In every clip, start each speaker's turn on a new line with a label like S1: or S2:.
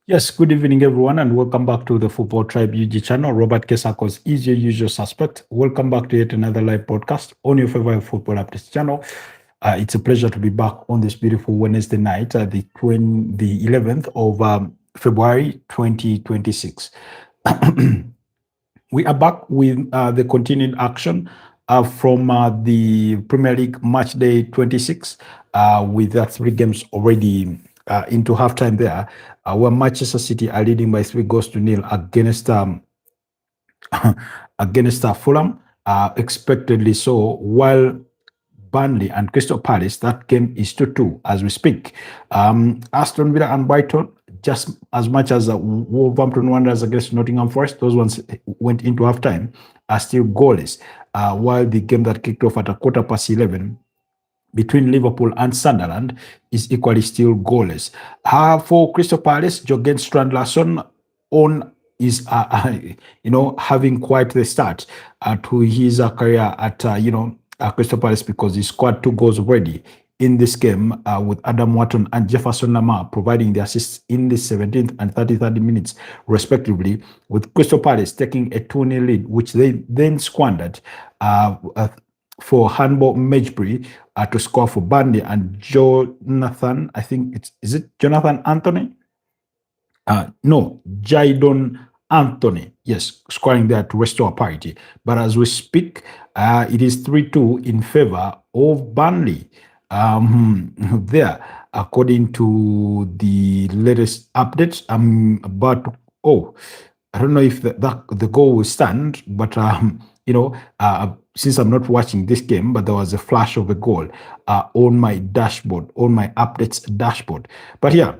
S1: Yes, good evening, everyone, and welcome back to the Football Tribe UG channel. Robert Kesakos is your usual suspect. Welcome back to yet another live podcast on your favorite football updates channel. It's a pleasure to be back on this beautiful Wednesday night, the 11th of February 2026. We are back with the continued action from the Premier League match day 26, with three games already into halftime there, where Manchester City are leading by 3 goals to nil against Fulham, expectedly so, while Burnley and Crystal Palace, that game is 2-2 as we speak. Aston Villa and Brighton, just as much as Wolverhampton Wanderers against Nottingham Forest, those ones went into halftime, are still goalless. While the game that kicked off at a 11:15 between Liverpool and Sunderland is equally still goalless. For Crystal Palace, Jürgen Strand on is having quite the start to his career at Crystal Palace, because he scored 2 goals already in this game, with Adam Wharton and Jefferson Lamar providing the assists in the 17th and 33rd minutes respectively, with Crystal Palace taking a 2-0 lead, which they then squandered for handball Medjbury to score for Burnley, and Jonathan, I think is it Jonathan Anthony? No, Jadon Anthony, yes, scoring there to restore parity. But as we speak, it is 3-2 in favor of Burnley. There, according to the latest updates, I'm about to, I don't know if the goal will stand, but since I'm not watching this game, but there was a flash of a goal on my dashboard, on my updates dashboard. But yeah,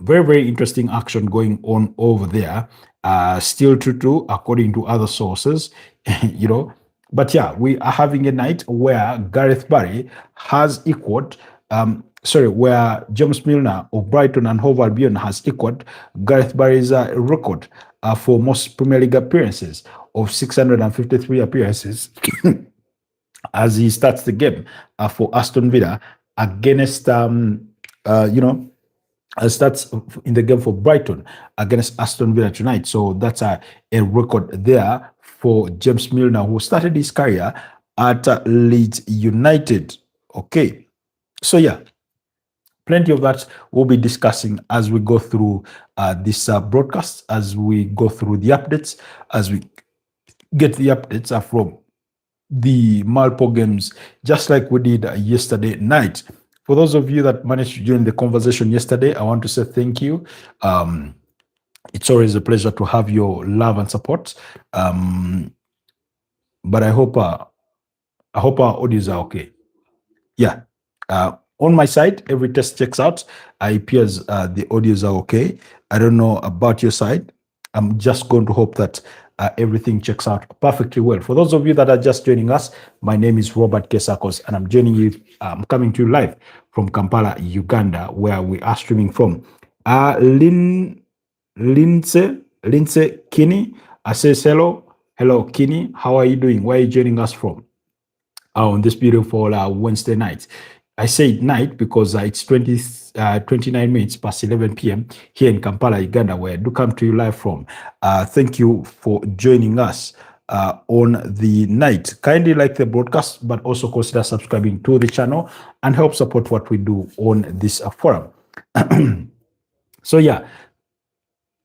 S1: very, very interesting action going on over there. Still true according to other sources, you know. But yeah, we are having a night where Gareth Barry has equaled, where James Milner of Brighton and Hove Albion has equaled Gareth Barry's record for most Premier League appearances of 653 appearances as he starts the game for Aston Villa against, starts in the game for Brighton against Aston Villa tonight. So that's a record there for James Milner, who started his career at Leeds United. Okay. So yeah, plenty of that we'll be discussing as we go through this broadcast, as we go through the updates, as we get the updates from the Malpo games, just like we did yesterday night. For those of you that managed to join the conversation yesterday, I want to say thank you. It's always a pleasure to have your love and support. But I hope our audios are okay. Yeah. On my side, every test checks out. It appears the audios are okay. I don't know about your side. I'm just going to hope that everything checks out perfectly well. For those of you that are just joining us, my name is Robert Kesakos, and I'm joining you. I'm coming to you live from Kampala, Uganda, where we are streaming from. Lindsay Kinney says hello. Hello, Kinney. How are you doing? Where are you joining us from? On this beautiful Wednesday night. I say night because it's 29 minutes past 11 p.m. here in Kampala, Uganda, where I do come to you live from. Thank you for joining us on the night. Kindly like the broadcast, but also consider subscribing to the channel and help support what we do on this forum. So yeah,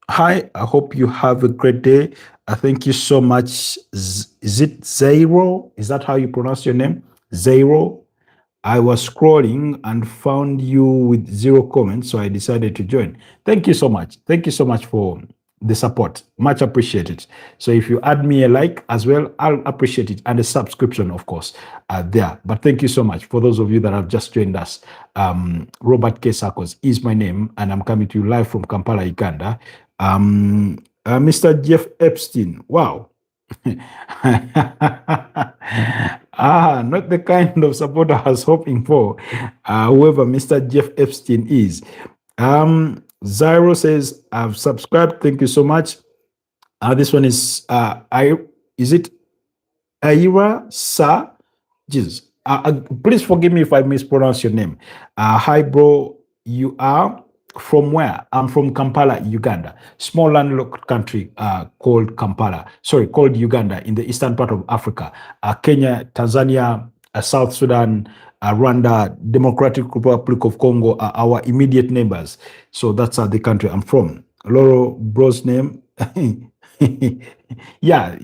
S1: hi, I hope you have a great day. Thank you so much. Is it Zero? Is that how you pronounce your name? Zero? I was scrolling and found you with 0 comments, so I decided to join. Thank you so much. Thank you so much for the support. Much appreciated. So if you add me a like as well, I'll appreciate it. And a subscription, of course, there. But thank you so much. For those of you that have just joined us, Robert K. Sarkos is my name, and I'm coming to you live from Kampala, Uganda. Mr. Jeff Epstein. Wow. Not the kind of support I was hoping for. Whoever Mr. Jeff Epstein is. Zyro says, I've subscribed. Thank you so much. This one is is it Aira Sa? Jesus. Please forgive me if I mispronounce your name. Hi, bro. You are From where? I'm from Kampala, Uganda. Small landlocked country called Kampala. Sorry, called Uganda in the eastern part of Africa. Kenya, Tanzania, South Sudan, Rwanda, Democratic Republic of Congo are our immediate neighbors. So that's the country I'm from. Loro bro's name. Yeah.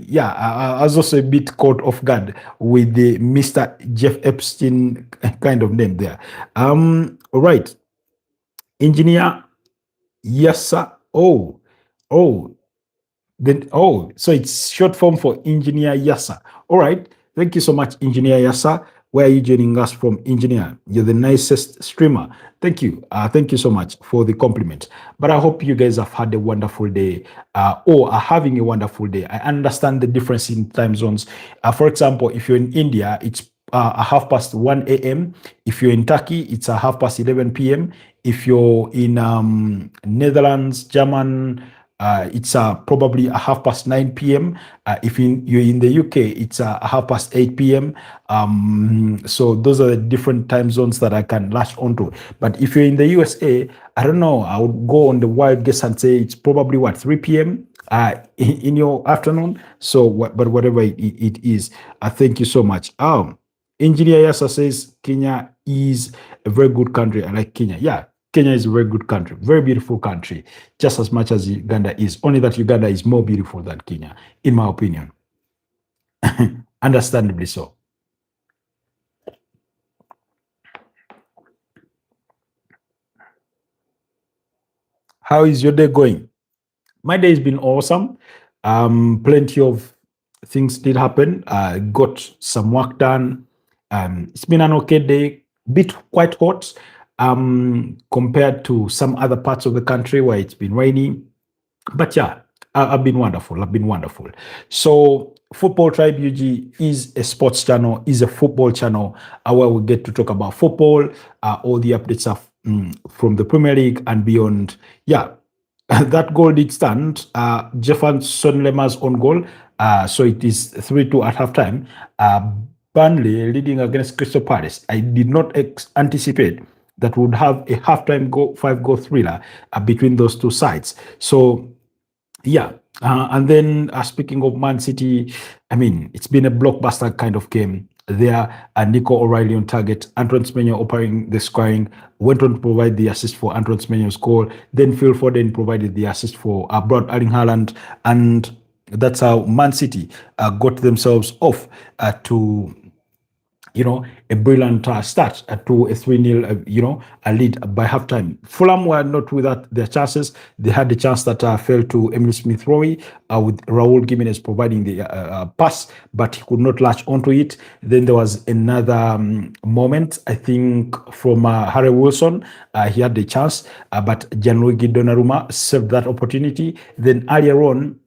S1: I was also a bit caught off guard with the Mr. Jeff Epstein kind of name there. All right. Engineer, yes, sir. Oh, so it's short form for Engineer Yasa. All right. Thank you so much, Engineer Yasa. Where are you joining us from, Engineer? You're the nicest streamer. Thank you. Thank you so much for the compliment. But I hope you guys have had a wonderful day or are having a wonderful day. I understand the difference in time zones. For example, if you're in India, it's a half past 1 a.m. If you're in Turkey, it's a half past 11 p.m. If you're in Netherlands, German, it's probably a half past 9 p.m. If you're in the UK, it's a half past 8 p.m. So those are the different time zones that I can latch onto. But if you're in the USA, I don't know, I would go on the wild guess and say it's probably 3 p.m. In your afternoon. So, but whatever it is, thank you so much. Engineer Yasa says Kenya is a very good country. I like Kenya. Yeah, Kenya is a very good country, very beautiful country, just as much as Uganda is. Only that Uganda is more beautiful than Kenya, in my opinion. Understandably so. How is your day going? My day has been awesome. Plenty of things did happen. Got some work done. It's been an okay day, bit quite hot compared to some other parts of the country where it's been rainy. But yeah, I've been wonderful. I've been wonderful. So, Football Tribe UG is a sports channel, is a football channel where we get to talk about football, all the updates are from the Premier League and beyond. Yeah, that goal did stand. Jefferson Lema's own goal. So it is 3-2 at halftime. Burnley leading against Crystal Palace. I did not anticipate that would have a halftime goal, 5-goal thriller between those two sides. So, yeah. And then speaking of Man City, I mean, it's been a blockbuster kind of game there. Nico O'Reilly on target, Antoine Semenyo opening the scoring, went on to provide the assist for Antoine Semenyo's goal. Then Phil Foden provided the assist for brought Erling Haaland, and that's how Man City got themselves off to a brilliant start to a 3-0, a lead by halftime. Fulham were not without their chances. They had the chance that fell to Emile Smith-Rowe with Raul Jimenez providing the pass, but he could not latch onto it. Then there was another moment, I think, from Harry Wilson. He had the chance, but Gianluigi Donnarumma saved that opportunity. Then earlier on,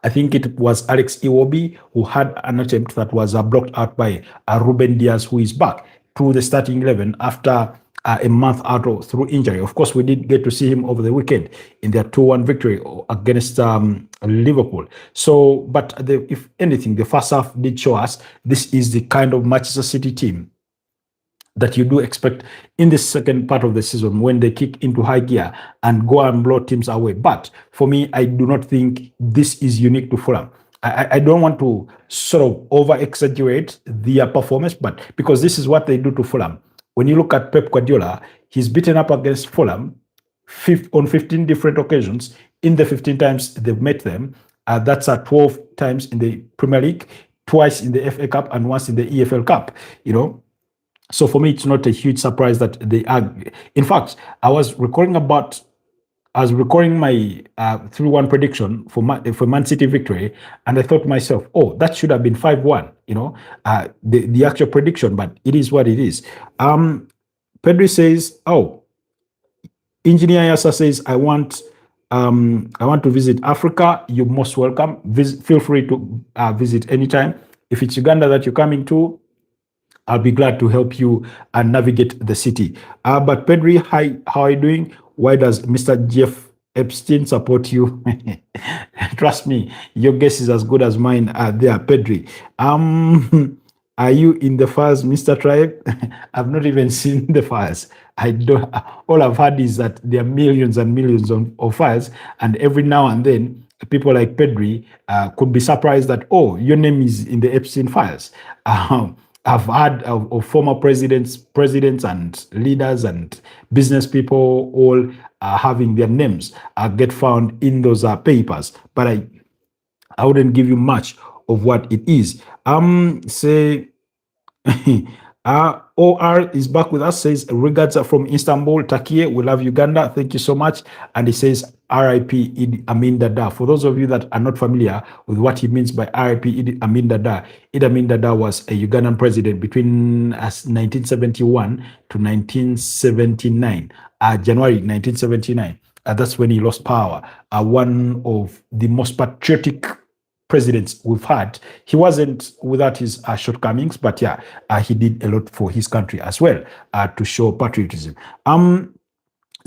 S1: I think it was Alex Iwobi who had an attempt that was blocked out by Ruben Diaz, who is back to the starting 11 after a month out through injury. Of course, we did get to see him over the weekend in their 2-1 victory against Liverpool. So, but if anything, the first half did show us this is the kind of Manchester City team that you do expect in the second part of the season when they kick into high gear and go and blow teams away. But for me, I do not think this is unique to Fulham. I don't want to sort of over-exaggerate their performance, but because this is what they do to Fulham. When you look at Pep Guardiola, he's beaten up against Fulham on 15 different occasions. In the 15 times they've met them, that's 12 times in the Premier League, twice in the FA Cup, and once in the EFL Cup, So for me, it's not a huge surprise that they are. In fact, I was recording my 3-1 prediction for Man City victory, and I thought to myself, oh, that should have been 5-1, the actual prediction, but it is what it is. Pedri says, Engineer Yasa says, I want to visit Africa. You're most welcome. Feel free to visit anytime. If it's Uganda that you're coming to, I'll be glad to help you and navigate the city. But Pedri, hi, how are you doing? Why does Mr. Jeff Epstein support you? Trust me, your guess is as good as mine there, Pedri. Are you in the files, Mr. Tribe? I've not even seen the files. I don't. All I've heard is that there are millions and millions of files, and every now and then, people like Pedri could be surprised that, oh, your name is in the Epstein files. I've heard of former presidents and leaders and business people all having their names get found in those papers, but I wouldn't give you much of what it is. Say OR is back with us, says regards from Istanbul, Turkey. We love Uganda. Thank you so much. And he says RIP Idi Amin Dada. For those of you that are not familiar with what he means by RIP Idi Amin Dada, Idi Amin Dada was a Ugandan president between 1971 to 1979, January 1979. That's when he lost power. One of the most patriotic presidents we've had. He wasn't without his shortcomings, but yeah, he did a lot for his country as well to show patriotism.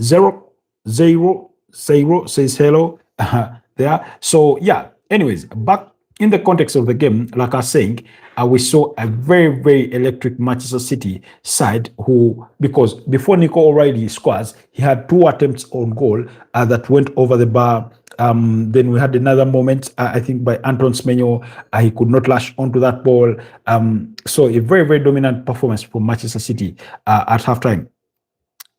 S1: Zero Zero Zero says hello there. So yeah. Anyways, back in the context of the game, like I was saying, we saw a very electric Manchester City side who, because before Nico O'Reilly scores, he had 2 attempts on goal that went over the bar. Then we had another moment, I think, by Anton Semenyo. He could not lash onto that ball. So a very dominant performance from Manchester City at halftime.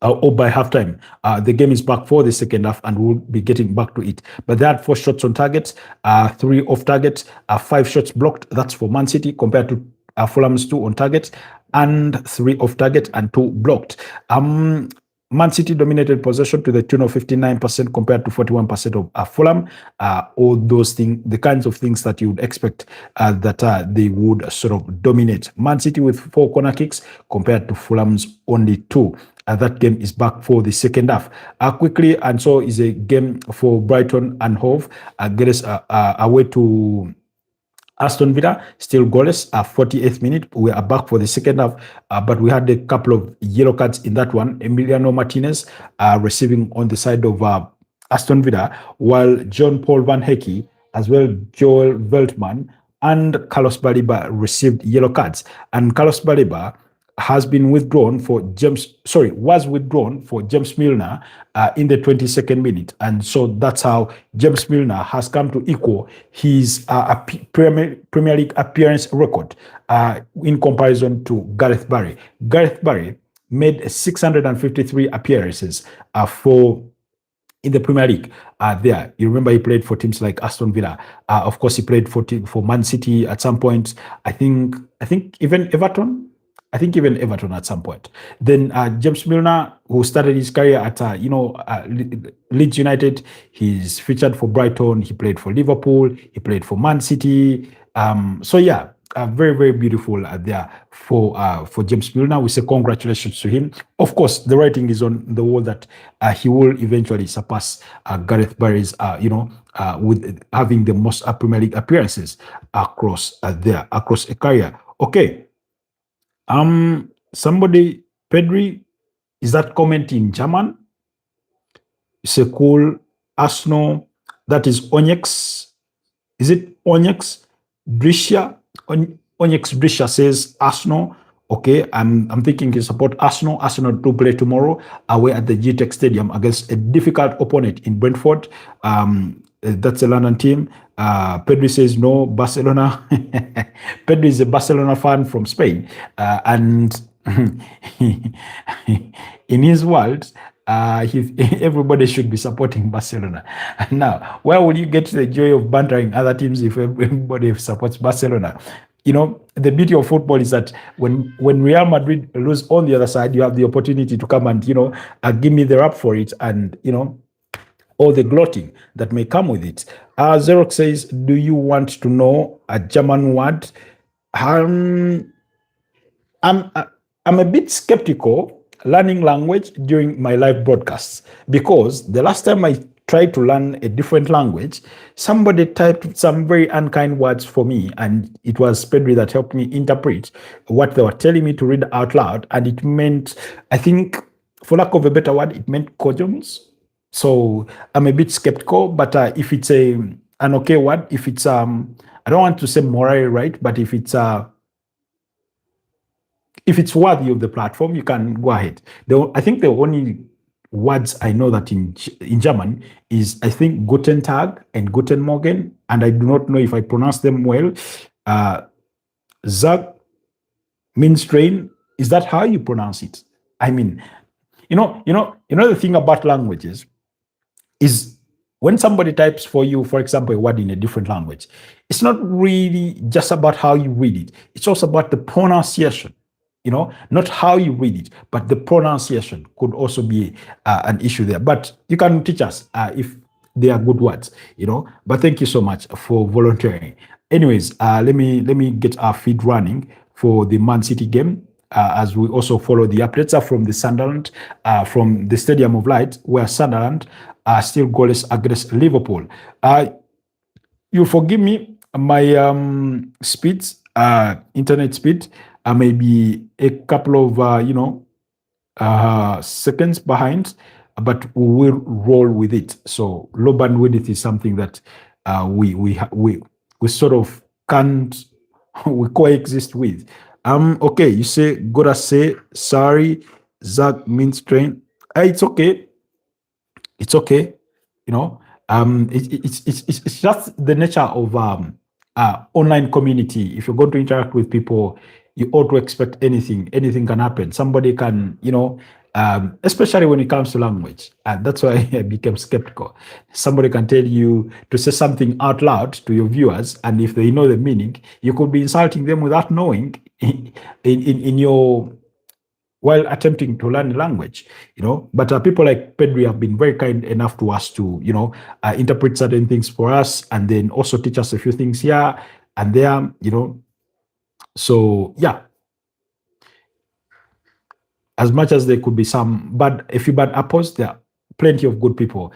S1: Or by halftime. The game is back for the second half, and we'll be getting back to it. But they had 4 shots on target, 3 off target, 5 shots blocked. That's for Man City compared to Fulham's 2 on target, and 3 off target and 2 blocked. Man City dominated possession to the tune of 59% compared to 41% of Fulham. All those things, the kinds of things that you would expect that they would sort of dominate. Man City with 4 corner kicks compared to Fulham's only 2. That game is back for the second half. Quickly, and so is a game for Brighton and Hove. Get us away to Aston Villa, still goalless at 48th minute. We are back for the second half, but we had a couple of yellow cards in that one. Emiliano Martinez receiving on the side of Aston Villa, while John Paul Van Hecke, as well Joel Veltman, and Carlos Baliba received yellow cards. And Carlos Baliba was withdrawn for James Milner in the 22nd minute. And so that's how James Milner has come to equal his Premier League appearance record in comparison to Gareth Barry. Gareth Barry made 653 appearances in the Premier League. There, you remember he played for teams like Aston Villa. Of course, he played for Man City at some point. I think even Everton. At some point. Then James Milner, who started his career at Leeds United, he's featured for Brighton. He played for Liverpool. He played for Man City. So yeah, very beautiful there for James Milner. We say congratulations to him. Of course, the writing is on the wall that he will eventually surpass Gareth Barry's, with having the most Premier League appearances across a career. Okay. Somebody, Pedri, is that comment in German? It's a cool Arsenal. That is Onyx. Is it Onyx? Brescia? Onyx Brescia says Arsenal. Okay, I'm thinking he support Arsenal. Arsenal to play tomorrow away at the GTEC Stadium against a difficult opponent in Brentford. That's a London team. Pedri says no, Barcelona. Pedri is a Barcelona fan from Spain. And in his world, everybody should be supporting Barcelona. Now, where will you get the joy of bantering other teams if everybody supports Barcelona? The beauty of football is that when Real Madrid lose on the other side, you have the opportunity to come and, give me the rap for it, and, all the gloating that may come with it. Xerox says, do you want to know a German word? I'm a bit skeptical learning language during my live broadcasts, because the last time I tried to learn a different language, somebody typed some very unkind words for me, and it was Pedri that helped me interpret what they were telling me to read out loud, and it meant, I think, for lack of a better word, it meant cojons. So I'm a bit skeptical, but if it's an okay word, if it's I don't want to say morally right, but if it's if it's worthy of the platform, you can go ahead. I think the only words I know that in German is, I think, Guten Tag and Guten Morgen, and I do not know if I pronounce them well. Zag means train. Is that how you pronounce it? I mean, the thing about languages is when somebody types for you, for example, a word in a different language, it's not really just about how you read it. It's also about the pronunciation. Not how you read it, but the pronunciation could also be an issue there. But you can teach us if they are good words. But thank you so much for volunteering. Anyways, let me get our feed running for the Man City game. As we also follow the updates are from the Sunderland, from the Stadium of Light, where Sunderland are still goalless against Liverpool. You forgive me, my speeds, internet speed, may be a couple of seconds behind, but we will roll with it. So low bandwidth is something that we sort of can't we coexist with. Okay, you say gotta say sorry. That means train. It's okay. It's okay. You know, it's just the nature of online community. If you're going to interact with people, you ought to expect anything. Anything can happen. Somebody can, especially when it comes to language. And that's why I became skeptical. Somebody can tell you to say something out loud to your viewers, and if they know the meaning, you could be insulting them without knowing in your while attempting to learn language, But people like Pedri have been very kind enough to us to, interpret certain things for us, and then also teach us a few things here and there, So yeah, as much as there could be a few bad apples, there are plenty of good people.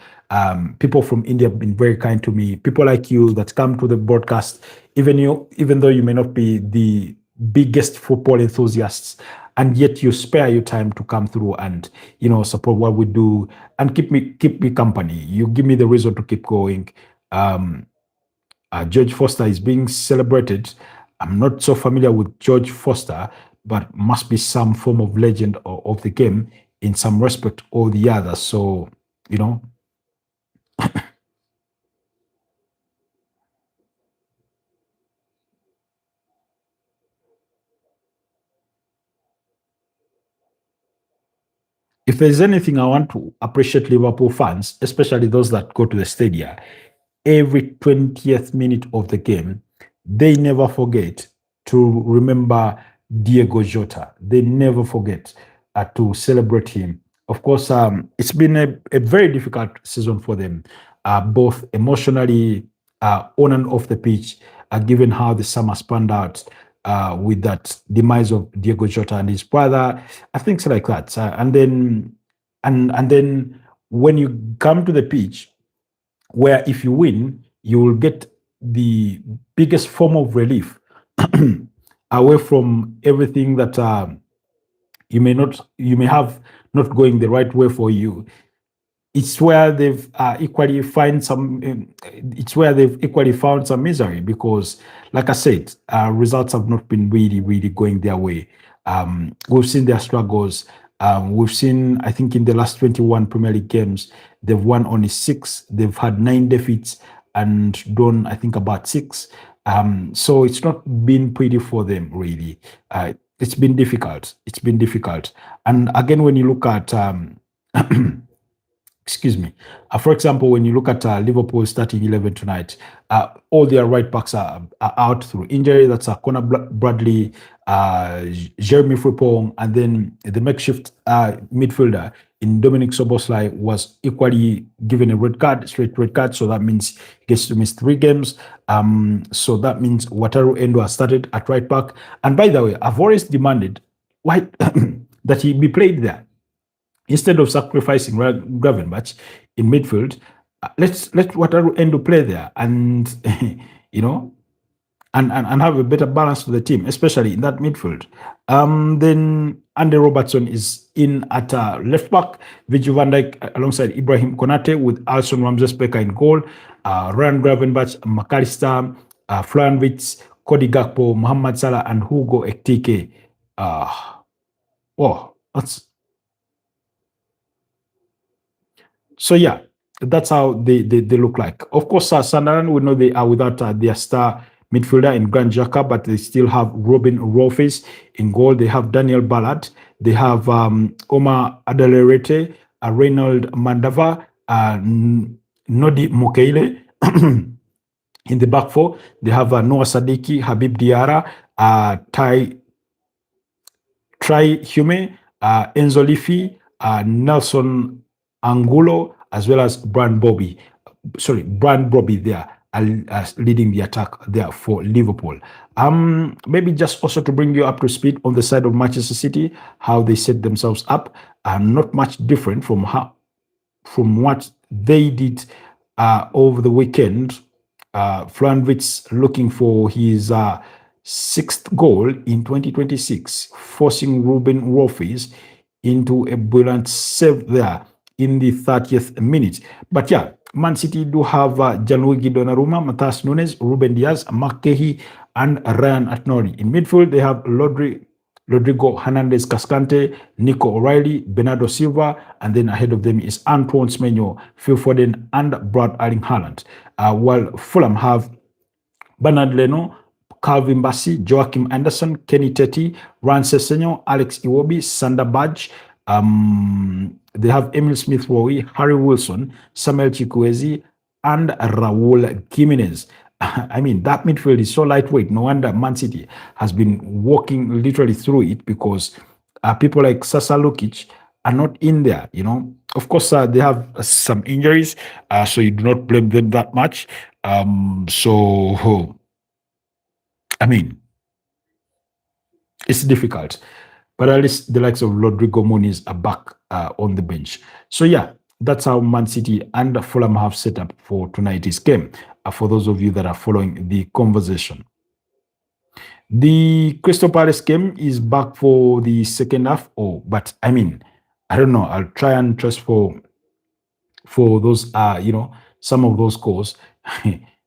S1: People from India have been very kind to me. People like you that come to the broadcast, even though you may not be the biggest football enthusiasts, and yet you spare your time to come through and support what we do and keep me company. You give me the reason to keep going. George Foster is being celebrated. I'm not so familiar with George Foster, but must be some form of legend of the game in some respect or the other. So, if there's anything I want to appreciate Liverpool fans, especially those that go to the stadium, every 20th minute of the game, they never forget to remember Diego Jota. They never forget to celebrate him. Of course, it's been a very difficult season for them, both emotionally, on and off the pitch, given how the summer spanned out with that demise of Diego Jota and his brother, things like that. And then when you come to the pitch, where if you win, you will get the biggest form of relief away from everything that you may have not going the right way for you. It's where they've equally found some misery, because, like I said, results have not been really going their way. We've seen their struggles. We've seen, I think, in the last 21 Premier League games, they've won only 6. They've had 9 defeats and drawn, I think, about 6. So it's not been pretty for them, really. It's been difficult. And again, when you look at excuse me. For example, when you look at Liverpool starting 11 tonight, all their right backs are out through injury. That's Conor Bradley, Jeremy Frimpong, and then the makeshift midfielder in Dominic Soboslai was equally given a straight red card. So that means he gets to miss 3 games. So that means Wataru Endo has started at right back. And by the way, I've always demanded why that he be played there. Instead of sacrificing Gravenberch in midfield, let Wataru Endo play there and and have a better balance to the team, especially in that midfield. Then Andy Robertson is in at left back, Virgil van Dijk alongside Ibrahim Konate, with Alson Ramsey-Specker in goal, Ryan Gravenberch, McAllister, Florian Wirtz, Cody Gakpo, Mohamed Salah, and Hugo Ekitike. Oh, so yeah, that's how they look like. Of course, Sunderland, we know they are without their star midfielder in Grand Xhaka, but they still have Robin Rolfes in goal. They have Daniel Ballard. They have Omar Adelerete, Reynold Mandava, Nodi Mukele. In the back four, they have Noah Sadiki, Habib Diarra, Tai Try Hume, Enzo Liffey, Nelson Angulo, as well as Brand Bobby there as leading the attack there for Liverpool. Maybe just also to bring you up to speed on the side of Manchester City, how they set themselves up, not much different from what they did over the weekend. Flanvitz looking for his sixth goal in 2026, forcing Ruben Rolfes into a brilliant save there in the 30th minute. But yeah, Man City do have Gianluigi Donnarumma, Matheus Nunes, Ruben Diaz, Mark Kehi, and Ryan Atnori. In midfield, they have Rodrigo Hernandez Cascante, Nico O'Reilly, Bernardo Silva, and then ahead of them is Antoine Semenyo, Phil Foden, and Brad Erling Haaland. While Fulham have Bernard Leno, Calvin Bassey, Joachim Anderson, Kenny Teti, Ran Sessegnon, Alex Iwobi, Sander Badge. They have Emil Smith Rowe, Harry Wilson, Samuel Chikwueze, and Raul Jimenez. I mean, that midfield is so lightweight. No wonder Man City has been walking literally through it because people like Sasa Lukic are not in there. Of course, they have some injuries, so you do not blame them that much. So I mean, it's difficult, but at least the likes of Rodrigo Muniz are back on the bench. So yeah, that's how Man City and Fulham have set up for tonight's game. For those of you that are following the conversation, the Crystal Palace game is back for the second half. Oh, but I mean, I don't know. I'll try and trust for those some of those goals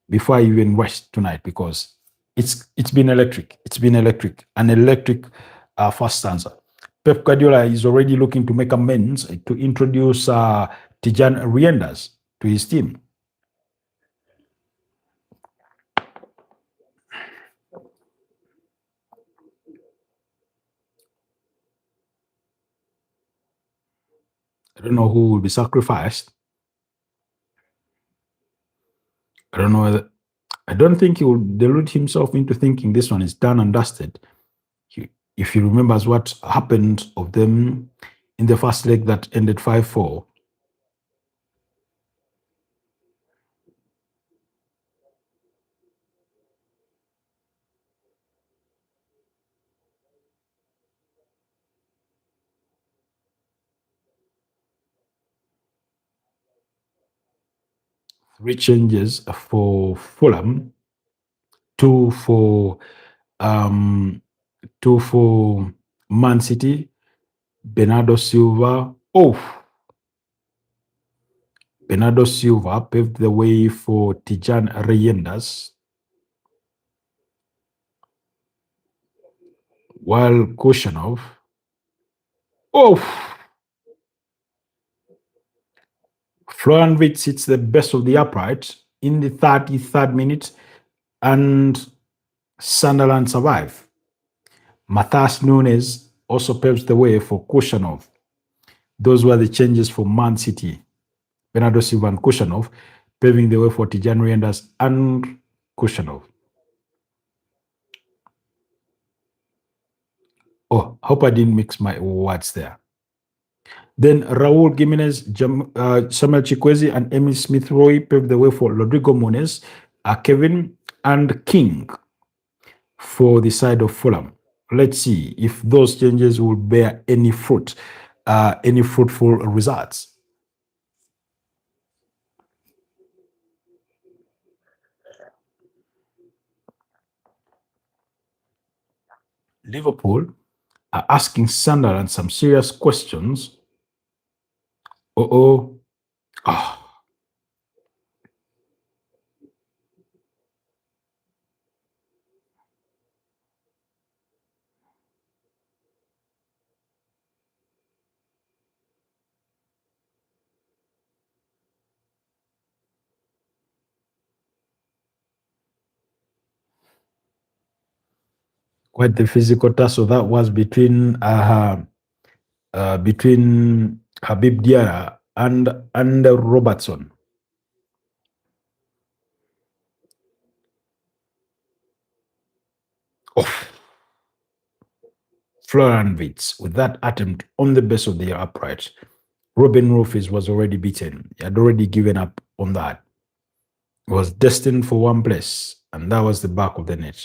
S1: before I even watch tonight because it's been electric. It's been electric. An electric first stanza. Pep Guardiola is already looking to make amends to introduce Tijan Riendas to his team. I don't know who will be sacrificed. I don't know whether, I don't think he will delude himself into thinking this one is done and dusted. If he remembers what happened of them in the first leg that ended 5-4, 3 changes for Fulham, two for um, two for Man City. Bernardo Silva. Oh, Bernardo Silva paved the way for Tijan Reyendas, while Kushanov. Oh, Florian Wirtz hits the best of the upright in the 33rd minute, and Sunderland survive. Matheus Nunes also paves the way for Kushanov. Those were the changes for Man City. Bernardo Silva and Kushanov, paving the way for Tijan Reyendas and Kushanov. Oh, hope I didn't mix my words there. Then Raul Jimenez, Samuel Chikwueze, and Emil Smith Roy paved the way for Rodrigo Muniz, Kevin, and King for the side of Fulham. Let's see if those changes will bear any fruit, any fruitful results. Liverpool are asking Sunderland some serious questions. Oh. Oh. Quite the physical tussle that was between Habib Diarra and Robertson. Oh, Florian Wirtz with that attempt on the base of the upright. Robin Rufus was already beaten. He had already given up on that. He was destined for one place, and that was the back of the net.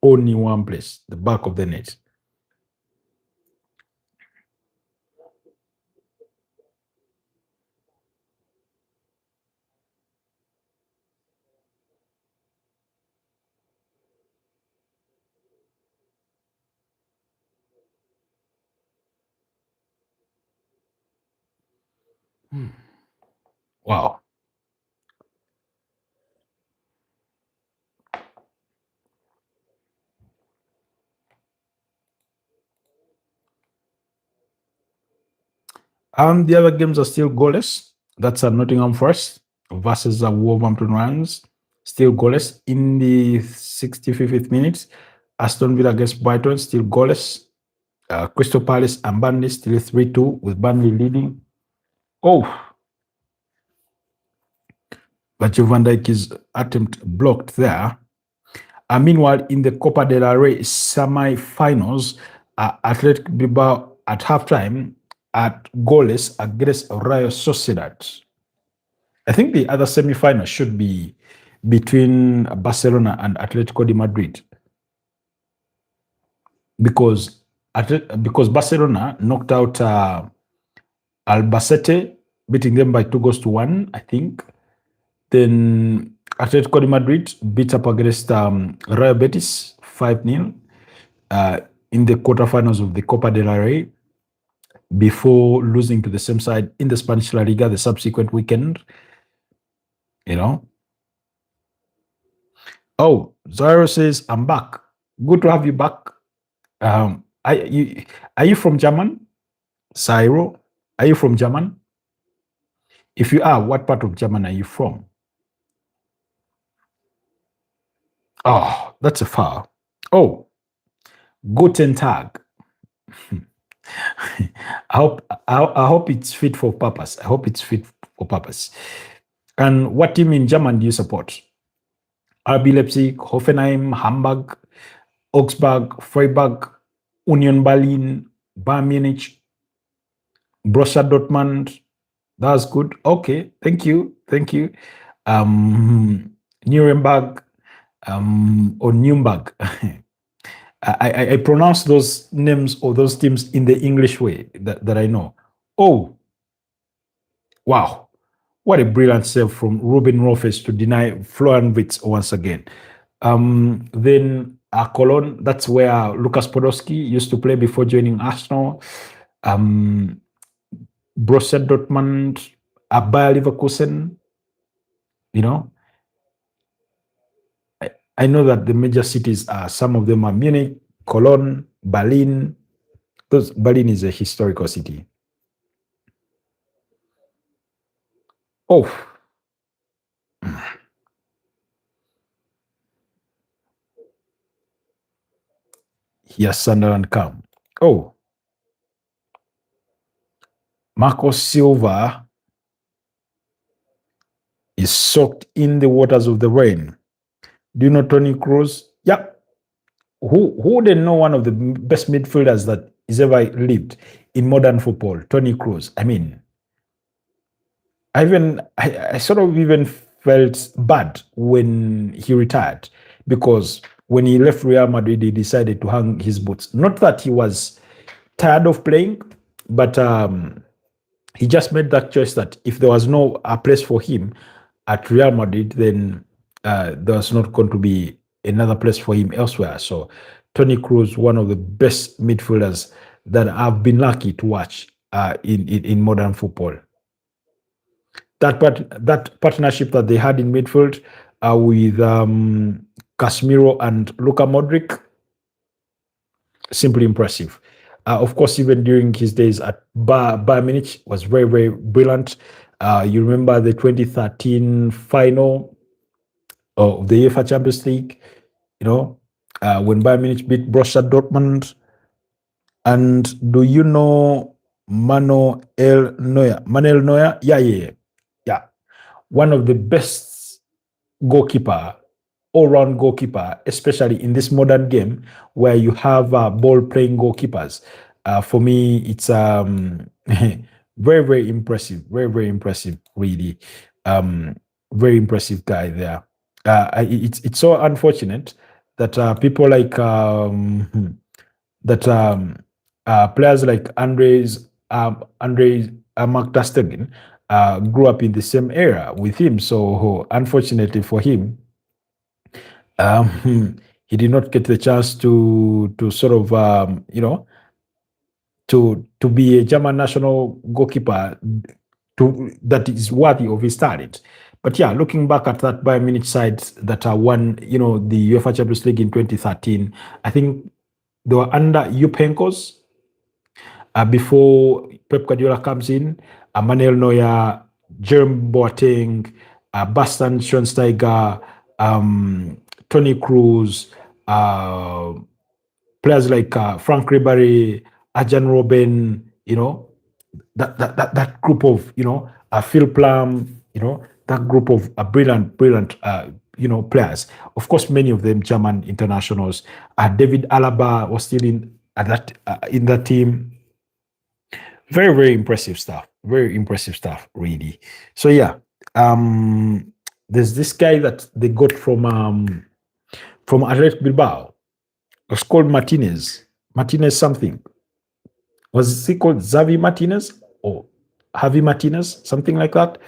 S1: Only one place, the back of the net. Wow. The other games are still goalless. That's Nottingham Forest versus Wolverhampton Wanderers. Still goalless in the 65th minute. Aston Villa against Brighton, still goalless. Crystal Palace and Burnley still 3-2 with Burnley leading. Oh, but Van Dijk's attempt blocked there. Meanwhile, in the Copa del Rey semi-finals, Athletic Bilbao at halftime at goalless against Real Sociedad. I think the other semi-final should be between Barcelona and Atletico de Madrid because Barcelona knocked out Albacete, beating them by 2-1, I think. Then Atletico de Madrid beat up against Real Betis 5-0 in the quarterfinals of the Copa del Rey before losing to the same side in the Spanish La Liga the subsequent weekend. You know. Oh, Zairo says, I'm back. Good to have you back. Are you from German? Zairo, are you from German? If you are, what part of German are you from? Oh, that's a far. Oh, Guten Tag. I hope it's fit for purpose. I hope it's fit for purpose. And what team in German do you support? RB Leipzig, Hoffenheim, Hamburg, Augsburg, Freiburg, Union Berlin, Bayern Munich, Borussia Dortmund. That's good. Okay, thank you. Nuremberg or Nuremberg. I pronounce those names or those teams in the English way that I know. Oh, wow. What a brilliant save from Ruben Rofes to deny Florian Wirtz once again. Then Cologne, that's where Lucas Podolski used to play before joining Arsenal. Borussia Dortmund, Bayer Leverkusen, you know. I know that the major cities are, some of them are Munich, Cologne, Berlin. Berlin is a historical city. Oh. Yes, Sunderland come. Oh. Marco Silva is soaked in the waters of the rain. Do you know Tony Cruz? Yeah. Who wouldn't know one of the best midfielders that has ever lived in modern football? Tony Cruz. I mean, I sort of even felt bad when he retired because when he left Real Madrid, he decided to hang his boots. Not that he was tired of playing, but he just made that choice that if there was no place for him at Real Madrid, then there was not going to be another place for him elsewhere. So Tony Cruz, one of the best midfielders that I've been lucky to watch in modern football. That partnership that they had in midfield with Casemiro and Luka Modric, simply impressive. Of course, even during his days at Bayern Munich, was very, very brilliant. You remember the 2013 final of the UEFA Champions League, you know, when Bayern Munich beat Borussia Dortmund. And do you know Manuel Neuer? Manuel Neuer? Yeah, yeah, yeah. Yeah. One of the best goalkeeper, all-round goalkeeper, especially in this modern game where you have ball-playing goalkeepers. For me, it's very, very impressive. Very, very impressive, really. Um, very impressive guy there. It's so unfortunate that people like that players like Andres Mark Stegen grew up in the same era with him. So unfortunately for him, he did not get the chance to sort of to be a German national goalkeeper that is worthy of his talent. But yeah, looking back at that Bayern Munich side that won, the UEFA Champions League in 2013, I think they were under Jupenkos before Pep Guardiola comes in. Manuel Neuer, Jerome Boateng, Bastian Schweinsteiger, Tony Cruz, players like Frank Ribery, Arjen Robben, that group of, Phil Plum, that group of brilliant, brilliant, players. Of course, many of them German internationals. David Alaba was still in that team. Very, very impressive stuff. Very impressive stuff, really. So yeah, there's this guy that they got from Athletic Bilbao. It's called Martinez. Martinez something. Was he called Xavi Martinez or Javi Martinez? Something like that.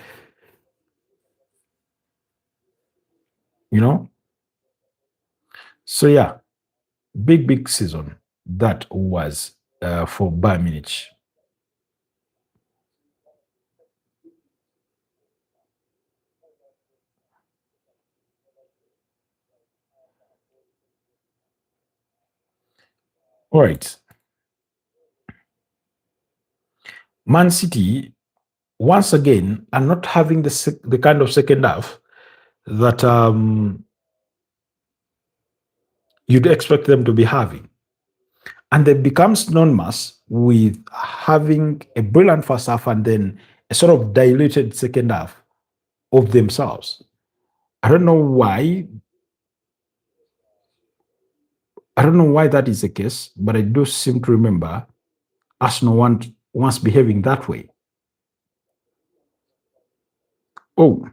S1: You know. So yeah, big, big season that was for Bayern Munich. All right. Man City once again are not having the kind of second half that you'd expect them to be having. And they become synonymous with having a brilliant first half and then a sort of diluted second half of themselves. I don't know why. I don't know why that is the case, but I do seem to remember Arsenal once behaving that way. Oh,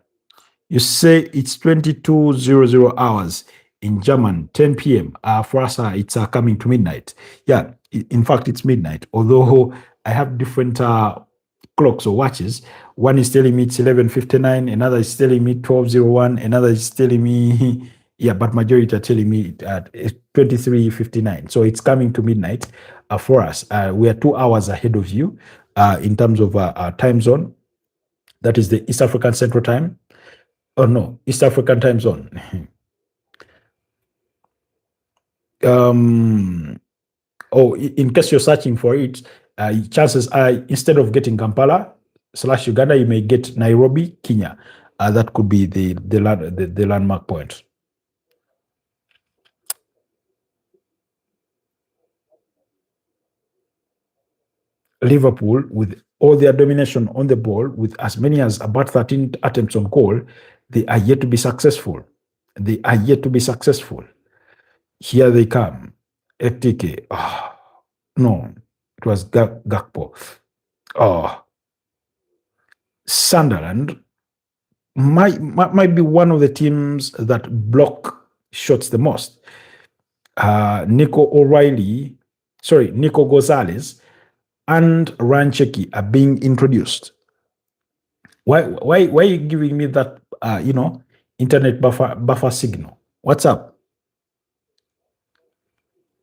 S1: you say it's 22:00 hours in German, 10 p.m. For us, it's coming to midnight. Yeah, in fact, it's midnight. Although I have different clocks or watches. One is telling me it's 11:59. Another is telling me 12:01. Another is telling me, yeah, but majority are telling me at 23:59. So it's coming to midnight for us. We are 2 hours ahead of you in terms of our time zone. That is the East African Central Time. Oh no, East African time zone. um, in case you're searching for it, chances are instead of getting Kampala/Uganda, you may get Nairobi, Kenya. That could be the landmark point. Liverpool, with all their domination on the ball, with as many as about 13 attempts on goal, they are yet to be successful. They are yet to be successful. Here they come. Etike. Oh, no, it was Gakpo. Oh, Sunderland might be one of the teams that block shots the most. Nico Gonzalez, and Rancheki are being introduced. Why are you giving me that internet buffer signal? What's up?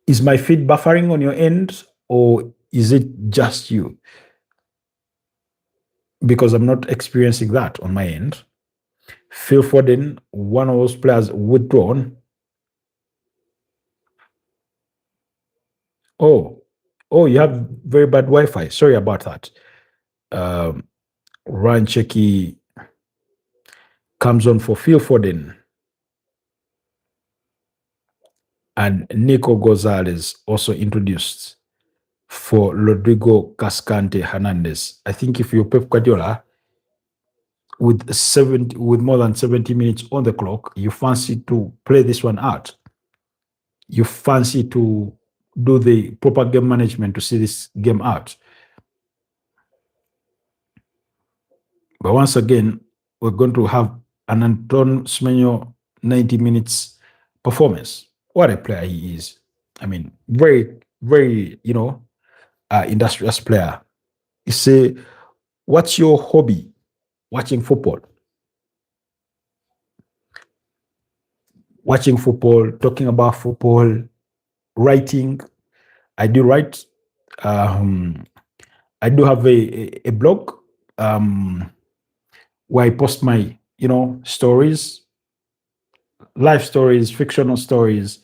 S1: Is my feed buffering on your end, or is it just you? Because I'm not experiencing that on my end. Phil Foden, one of those players withdrawn. Oh, you have very bad Wi-Fi. Sorry about that. Ryan Checky comes on for Phil Foden. and Nico Gonzalez also introduced for Rodrigo Cascante Hernandez. I think if you're Pep Guardiola with more than 70 minutes on the clock, you fancy to play this one out. You fancy to do the proper game management to see this game out. But once again, we're going to have an Anton Semenyo 90 minutes performance. What a player he is. I mean, very, very, industrious player. You say, what's your hobby? Watching football. Watching football, talking about football, writing. I do write. I do have a blog where I post my, stories, life stories, fictional stories.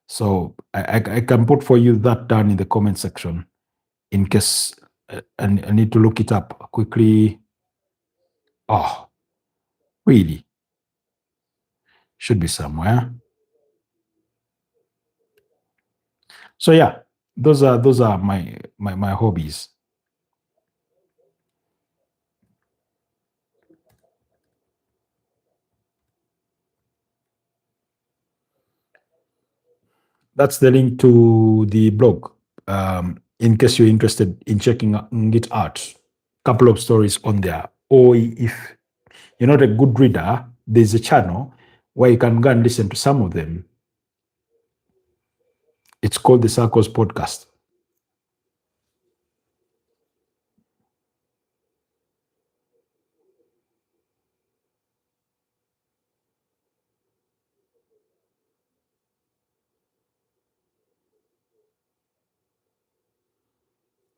S1: So I can put for you that down in the comment section in case I need to look it up quickly. Oh, really? Should be somewhere. So yeah, those are my hobbies. That's the link to the blog. In case you're interested in checking it out, couple of stories on there. Or if you're not a good reader, there's a channel where you can go and listen to some of them. It's called the Circles Podcast.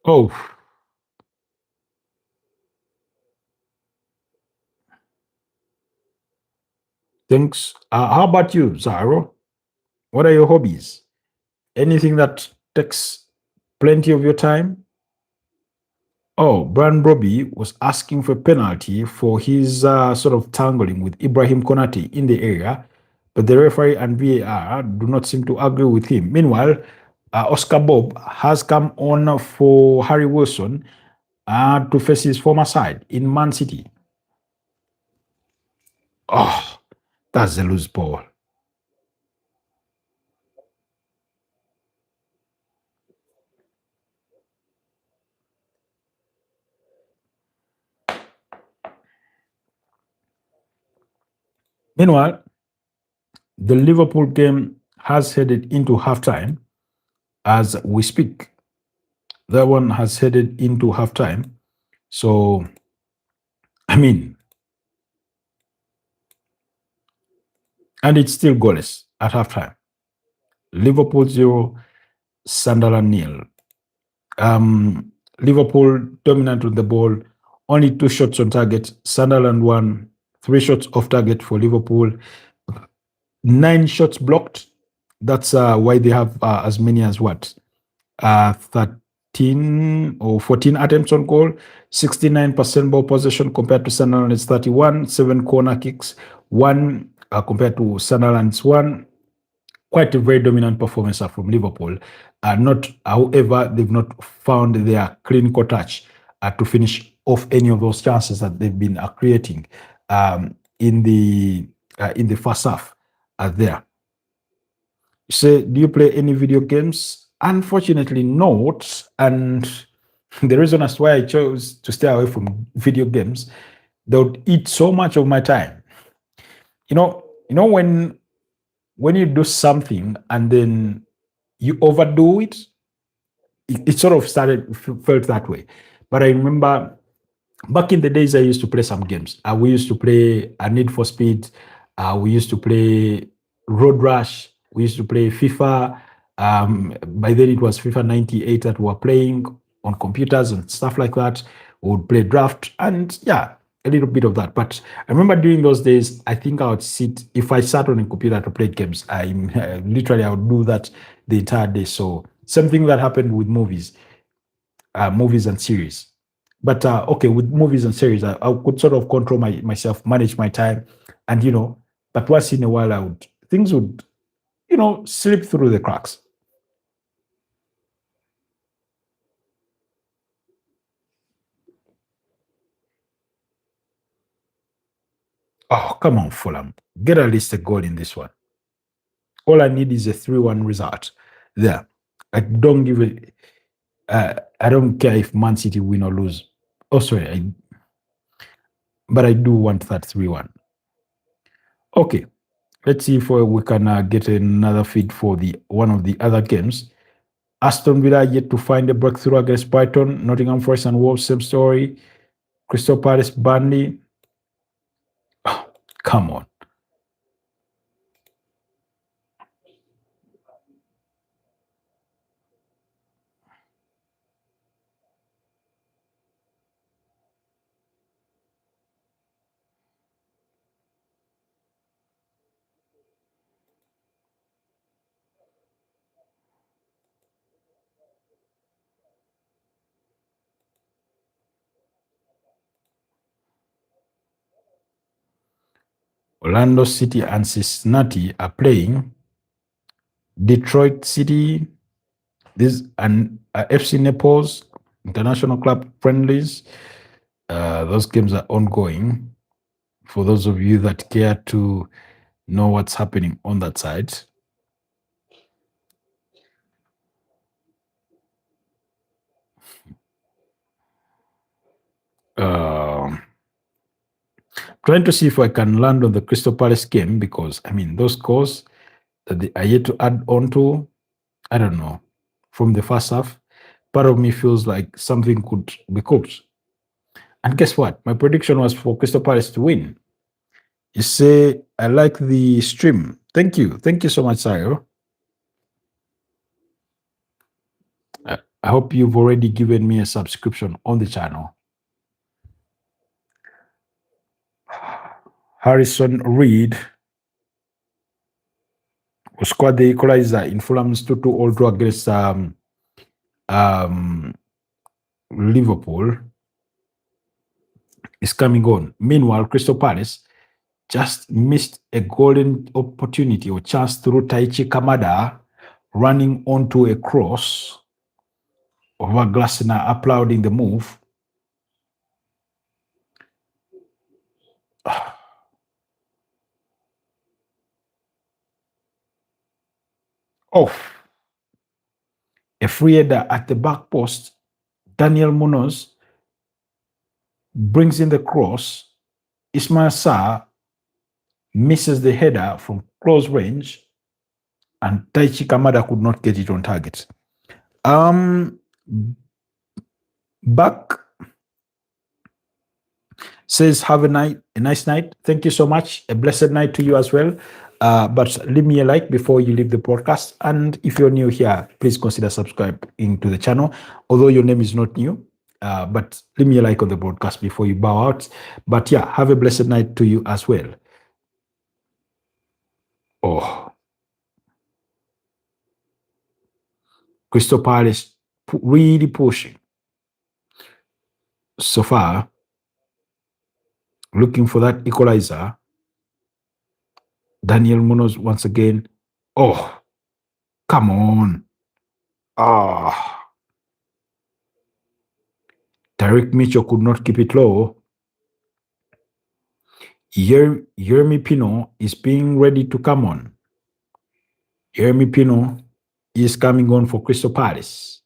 S1: Oh, thanks. How about you, Zaro? What are your hobbies? Anything that takes plenty of your time? Oh, Brian Robbie was asking for penalty for his sort of tangling with Ibrahim Konate in the area, but the referee and VAR do not seem to agree with him. Meanwhile, Oscar Bob has come on for Harry Wilson to face his former side in Man City. Oh, that's a loose ball. Meanwhile, the Liverpool game has headed into halftime as we speak. That one has headed into halftime. So, I mean, and it's still goalless at halftime. Liverpool 0, Sunderland 0. Liverpool dominant with the ball, only 2 shots on target. Sunderland 1, 3 shots off target for Liverpool, 9 shots blocked. That's why they have as many as what? 13 or 14 attempts on goal, 69% ball possession compared to Sunderland's 31, 7 corner kicks, 1 compared to Sunderland's 1. Quite a very dominant performance from Liverpool. However, they've not found their clinical touch to finish off any of those chances that they've been creating in the first half there. So, do you play any video games? Unfortunately, not. And the reason as why I chose to stay away from video games, they would eat so much of my time. You know when you do something and then you overdo it, it sort of felt that way. But I remember back in the days I used to play some games. We used to play Need for Speed. We used to play Road Rush. We used to play FIFA. By then it was FIFA 98 that we were playing on computers and stuff like that. We would play draft and yeah, a little bit of that. But I remember during those days, I think I would sit, if I sat on a computer to play games, I would do that the entire day. So something that happened with movies and series. But okay, with movies and series, I could sort of control myself, manage my time, and but once in a while, things would slip through the cracks. Oh, come on, Fulham. Get at least a goal in this one. All I need is a 3-1 result. There. I don't give it. I don't care if Man City win or lose. Oh, sorry. But I do want that 3-1. Okay. Let's see if we can get another feed for the one of the other games. Aston Villa yet to find a breakthrough against Brighton. Nottingham Forest and Wolves, same story. Crystal Palace, Burnley. Oh, come on. Orlando City and Cincinnati are playing. Detroit City, this and FC Naples international club friendlies. Those games are ongoing. For those of you that care to know what's happening on that side. Trying to see if I can land on the Crystal Palace game because those scores that they are yet to add on to, I don't know, from the first half. Part of me feels like something could be cooked. And guess what? My prediction was for Crystal Palace to win. You say, I like the stream. Thank you. Thank you so much, Sayo. I hope you've already given me a subscription on the channel. Harrison Reed who scored the equalizer in Fulham's 2-2 all draw against Liverpool, is coming on. Meanwhile, Crystal Palace just missed a golden opportunity or chance through Taichi Kamada running onto a cross over Glasner, applauding the move. Oh, a free header at the back post. Daniel Munoz brings in the cross. Ismail Sarr misses the header from close range, and Taichi Kamada could not get it on target. Back says, have a nice night. Thank you so much. A blessed night to you as well. But leave me a like before you leave the broadcast. And if you're new here, please consider subscribing to the channel. Although your name is not new, but leave me a like on the broadcast before you bow out. But yeah, have a blessed night to you as well. Oh, Crystal Palace really pushing so far, looking for that equalizer. Daniel Munoz once again. Oh, come on. Tariq Mitchell could not keep it low. Yermi Pino is being ready to come on. Yermi Pino is coming on for Crystal Palace.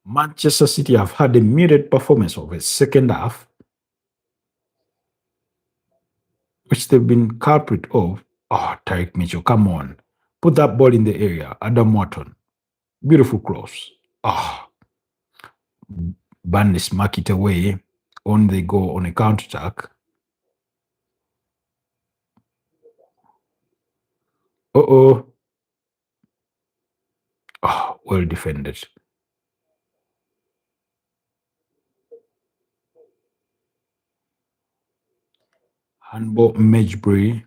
S1: Manchester City have had a muted performance of a second half, which they've been culprit of. Oh, Tariq Mitchell, come on. Put that ball in the area. Adam Wharton. Beautiful cross. Burnley smack it away. On they go on a counter-attack. Oh, well defended. Handball Medjbury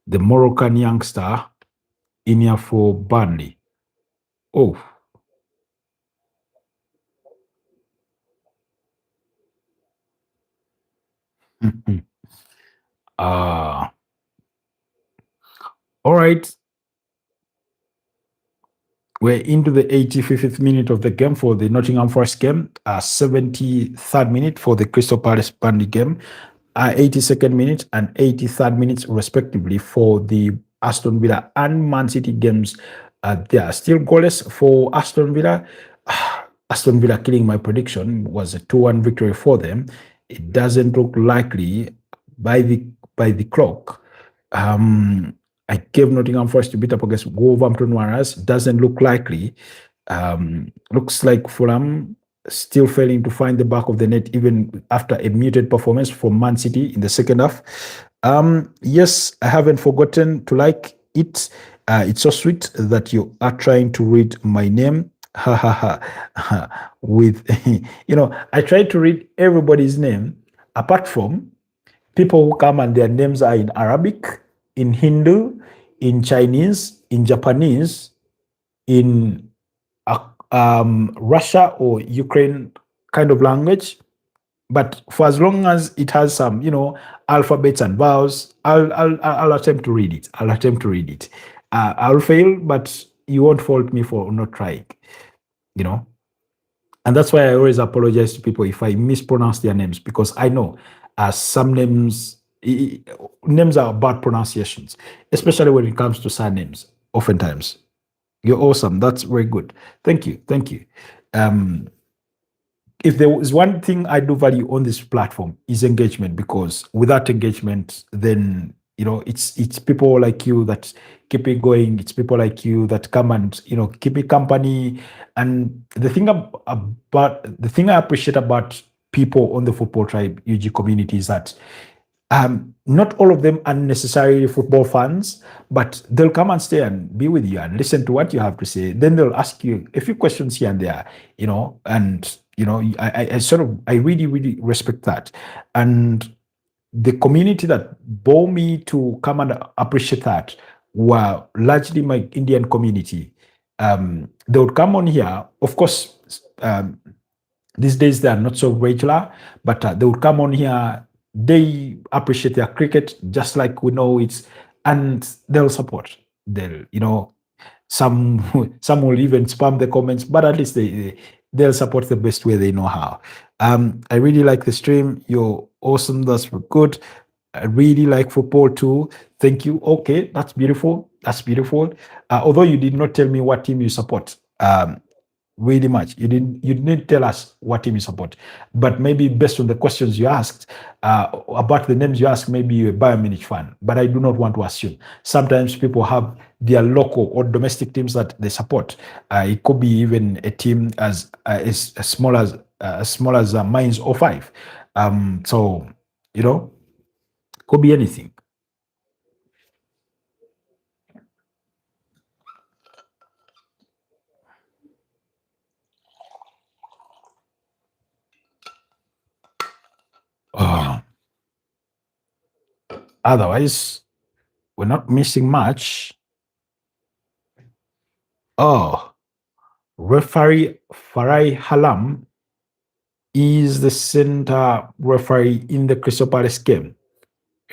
S1: the Moroccan youngster in here for Burnley. Oh, uh, all right. We're into the 85th minute of the game for the Nottingham Forest game, 73rd minute for the Crystal Palace Burnley game, 82nd minute and 83rd minutes respectively for the Aston Villa and Man City games. They are still goalless for Aston Villa. Aston Villa killing my prediction was a 2-1 victory for them. It doesn't look likely by the clock. I gave Nottingham Forest to beat up against Wolverhampton Wanderers. Doesn't look likely. Looks like Fulham still failing to find the back of the net even after a muted performance from Man City in the second half. Yes, I haven't forgotten to like it. It's so sweet that you are trying to read my name. Ha ha ha. With, I try to read everybody's name apart from people who come and their names are in Arabic, in Hindu, in Chinese, in Japanese, in Russia or Ukraine kind of language. But for as long as it has some, alphabets and vowels, I'll attempt to read it. I'll attempt to read it. I'll fail, but you won't fault me for not trying, you know. And that's why I always apologize to people if I mispronounce their names, because I know some names are bad pronunciations, especially when it comes to surnames, oftentimes. You're awesome. That's very good. Thank you. Thank you. If there is one thing I do value on this platform is engagement, because without engagement, then it's people like you that keep it going. It's people like you that come and keep it company. And the thing I appreciate about people on the Football Tribe UG community is that not all of them are necessarily football fans, but they'll come and stay and be with you and listen to what you have to say. Then they'll ask you a few questions here and there, and I really, really respect that. And the community that bore me to come and appreciate that were largely my Indian community. They would come on here, of course. These days they are not so regular, but they would come on here. They appreciate their cricket just like we know it, and they'll support. Some some will even spam the comments, but at least they'll support the best way they know how. I really like the stream. You're awesome. That's good. I really like football too. Thank you. Okay, that's beautiful. That's beautiful. Although you did not tell me what team you support. Really much. You didn't tell us what team you support, but maybe based on the questions you asked about the names you asked, maybe you're a Bayern Munich fan. But I do not want to assume. Sometimes people have their local or domestic teams that they support. It could be even a team as small as Mainz or five. So could be anything. Otherwise, we're not missing much. Oh, referee Farai Halam is the center referee in the Crystal Palace game.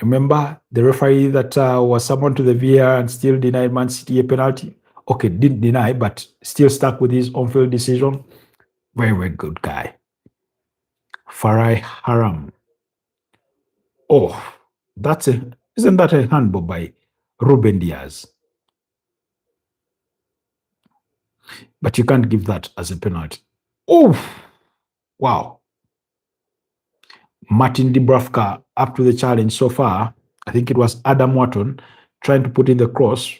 S1: Remember the referee that was summoned to the VAR and still denied Man City a penalty? Okay, didn't deny, but still stuck with his on-field decision. Very, very good guy. Farai Haram. Oh, isn't that a handball by Ruben Diaz? But you can't give that as a penalty. Oh, wow. Martin Dubravka up to the challenge so far. I think it was Adam Wharton trying to put in the cross.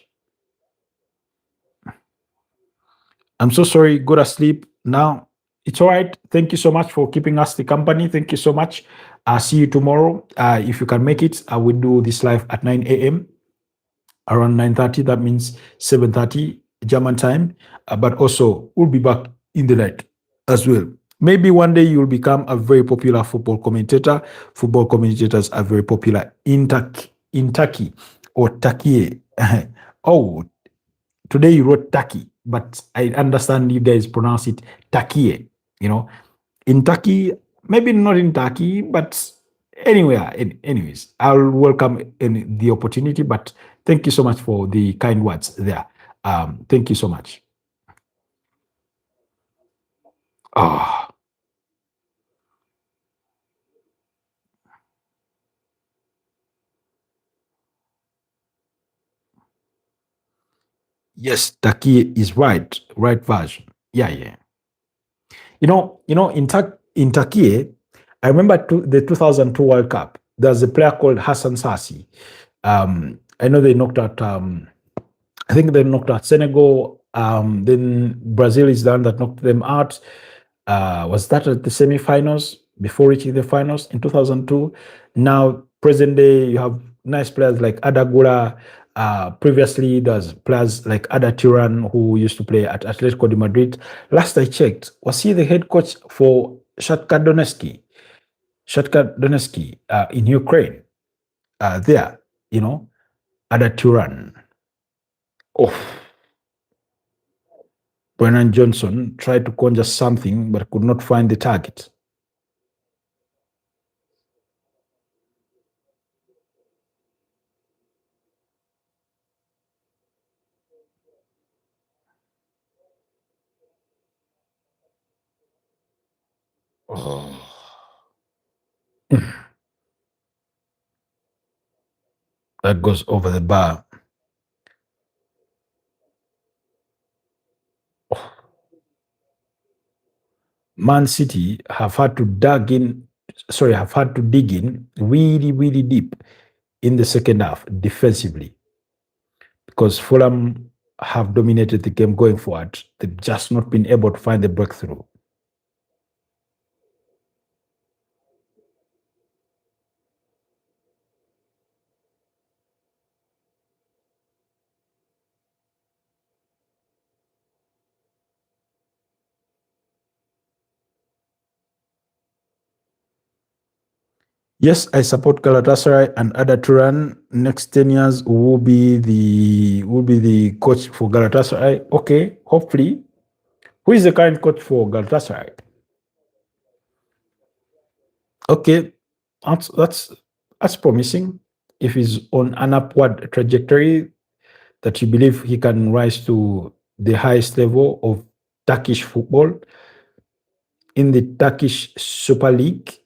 S1: I'm so sorry. Go to sleep now. It's all right. Thank you so much for keeping us the company. Thank you so much. I'll see you tomorrow. If you can make it, I will do this live at 9 a.m. around 9:30. That means 7:30 German time. But also, we'll be back in the night as well. Maybe one day you'll become a very popular football commentator. Football commentators are very popular in Turkey. or Takie. Oh, today you wrote Taki, but I understand you guys pronounce it Takie. You know, in Turkey, maybe not in Turkey, but anywhere. Anyways, I'll welcome the opportunity. But thank you so much for the kind words there. Thank you so much. Oh, yes, Turkey is right version. Yeah, yeah. In Turkey, I remember the 2002 World Cup. There's a player called Hassan Sassi. I know they knocked out. I think they knocked out Senegal. Then Brazil is the one that knocked them out. Was that at the semifinals before reaching the finals in 2002? Now, present day, you have nice players like Adagura. Previously, there's players like Ada Turan who used to play at Atletico de Madrid. Last I checked, was he the head coach for Shakhtar Donetsk? Shakhtar Donetsk in Ukraine. There, you know, Ada Turan. Oh, Brennan Johnson tried to conjure something but could not find the target. Oh. That goes over the bar. Man City have had to dig in really, really deep in the second half defensively because Fulham have dominated the game going forward. They've just not been able to find the breakthrough. Yes, I support Galatasaray and Ada Turan. Next 10 years will be the coach for Galatasaray. Okay, hopefully. Who is the current coach for Galatasaray? Okay, that's promising. If he's on an upward trajectory, that you believe he can rise to the highest level of Turkish football in the Turkish Super League.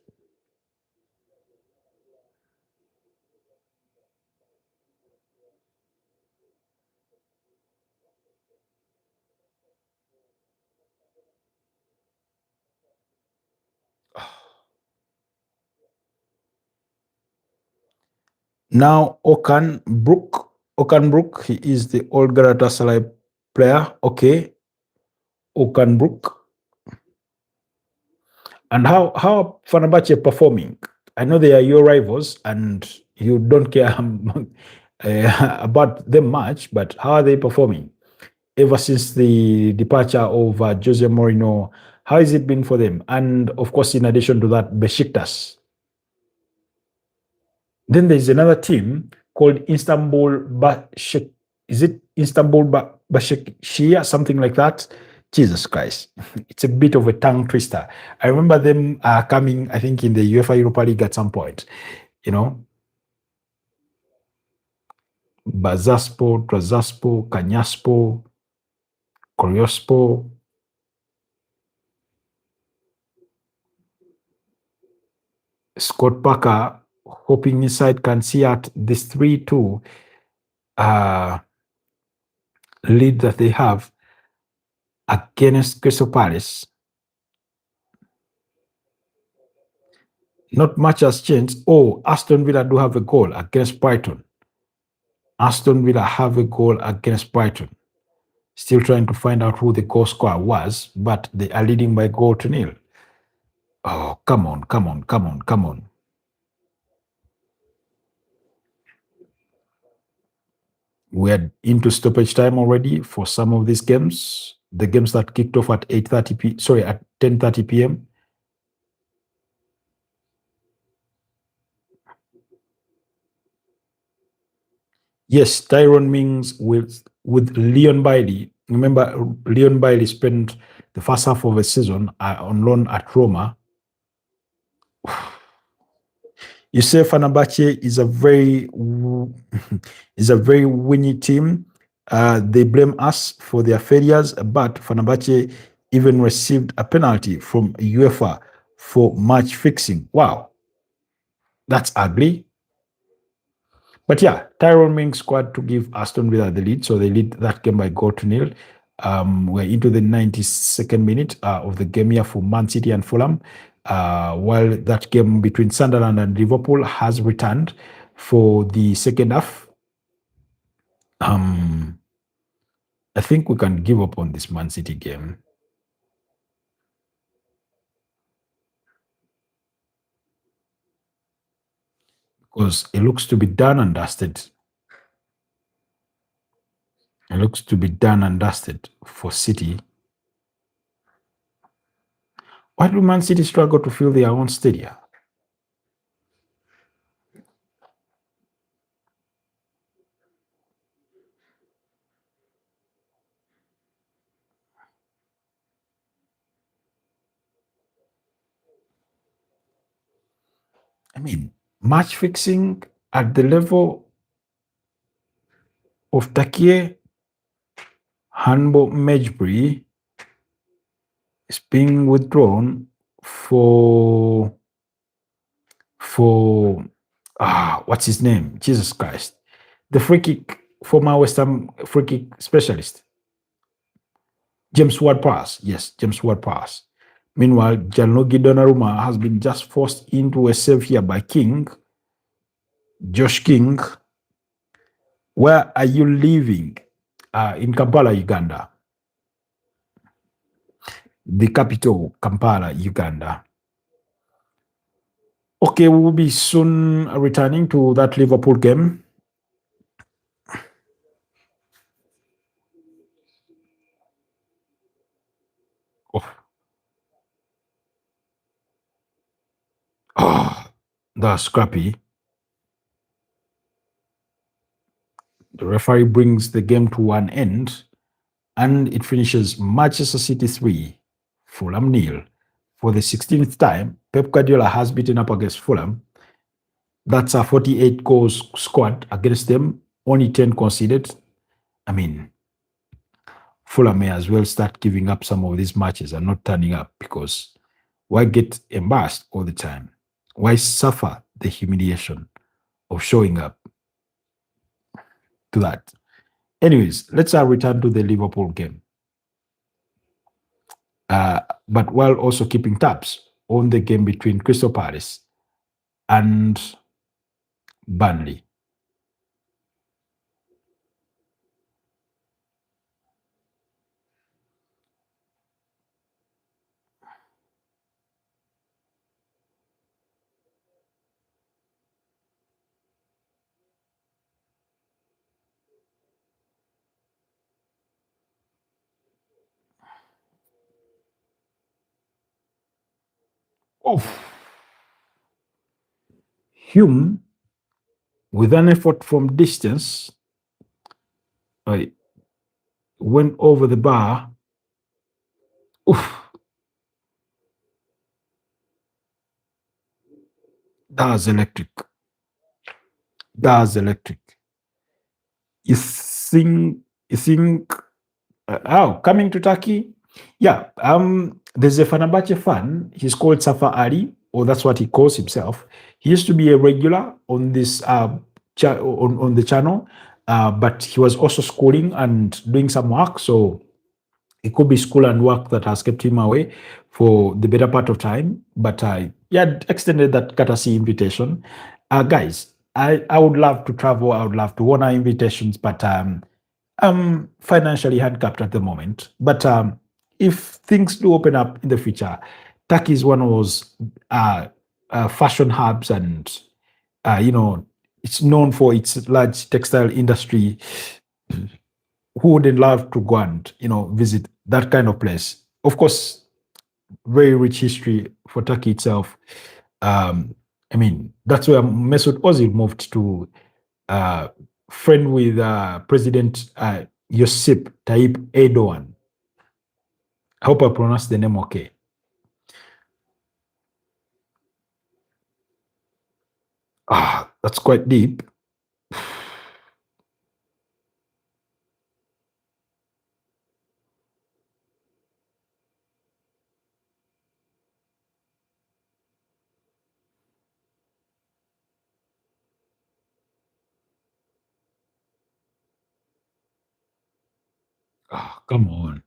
S1: Now Okan Brook, he is the old Galatasaray player. Okay, Okan Brook. And how Fenerbahce performing? I know they are your rivals, and you don't care about them much. But how are they performing? Ever since the departure of Jose Mourinho, how has it been for them? And of course, in addition to that, Besiktas. Then there's another team called Istanbul Bashik. Is it Istanbul Bashikshia, something like that? Jesus Christ. It's a bit of a tongue twister. I remember them coming, I think, in the UEFA Europa League at some point. You know, Bazaspo, Trazaspo, Kanyaspo, Koryospo. Scott Parker, hoping inside can see out this 3-2 uh, lead that they have against Crystal Palace. Not much has changed. Oh, Aston Villa do have a goal against Brighton. Aston Villa have a goal against Brighton. Still trying to find out who the goal scorer was, but they are leading by goal to nil. Oh, come on, come on, come on, come on. We're into stoppage time already for some of these games. The games that kicked off at 10:30 p.m. Yes, Tyrone Mings with Leon Bailey. Remember, Leon Bailey spent the first half of the season on loan at Roma. You say Fenerbahce is a very is a very winning team. They blame us for their failures, but Fenerbahce even received a penalty from UEFA for match fixing. Wow, that's ugly. But yeah, Tyrone Mings squad to give Aston Villa the lead. So they lead that game by goal to nil. We're into the 92nd minute of the game here for Man City and Fulham. While that game between Sunderland and Liverpool has returned for the second half. I think we can give up on this Man City game. Because it looks to be done and dusted. It looks to be done and dusted for City. Why do Man City struggle to fill their own stadium? I mean, match fixing at the level of Takier Hanbo Mejbri is being withdrawn for what's his name? Jesus Christ. The free kick, former West Ham free kick specialist. James Ward-Prowse. Yes, James Ward-Prowse. Meanwhile, Gianluigi Donnarumma has been just forced into a save here by Josh King. Where are you living? In Kampala, Uganda. The capital, Kampala, Uganda. Okay, we will be soon returning to that Liverpool game. Oh, that's scrappy. The referee brings the game to an end, and it finishes Manchester City 3, Fulham nil. For the 16th time, Pep Guardiola has beaten up against Fulham. That's a 48 goals scored against them, only 10 conceded. I mean, Fulham may as well start giving up some of these matches and not turning up, because why get embarrassed all the time? Why suffer the humiliation of showing up to that? Anyways, let's return to the Liverpool game. But while also keeping tabs on the game between Crystal Palace and Burnley. Oh, Hume, with an effort from distance, went over the bar. Oof. That's electric. That's electric. You think, coming to Turkey? Yeah, there's a Fenerbahce fan. He's called Safa Ali, or that's what he calls himself. He used to be a regular on this on the channel, but he was also schooling and doing some work. So it could be school and work that has kept him away for the better part of time. But he had extended that courtesy invitation. Guys, I would love to travel. I would love to honor invitations, but I'm financially handicapped at the moment. But if things do open up in the future, Turkey is one of those fashion hubs, and it's known for its large textile industry. Who wouldn't love to go and visit that kind of place? Of course, very rich history for Turkey itself. I mean, that's where Mesut Ozil moved to friend with President Josip Tayyip Erdogan. I hope I pronounced the name okay. That's quite deep. Come on.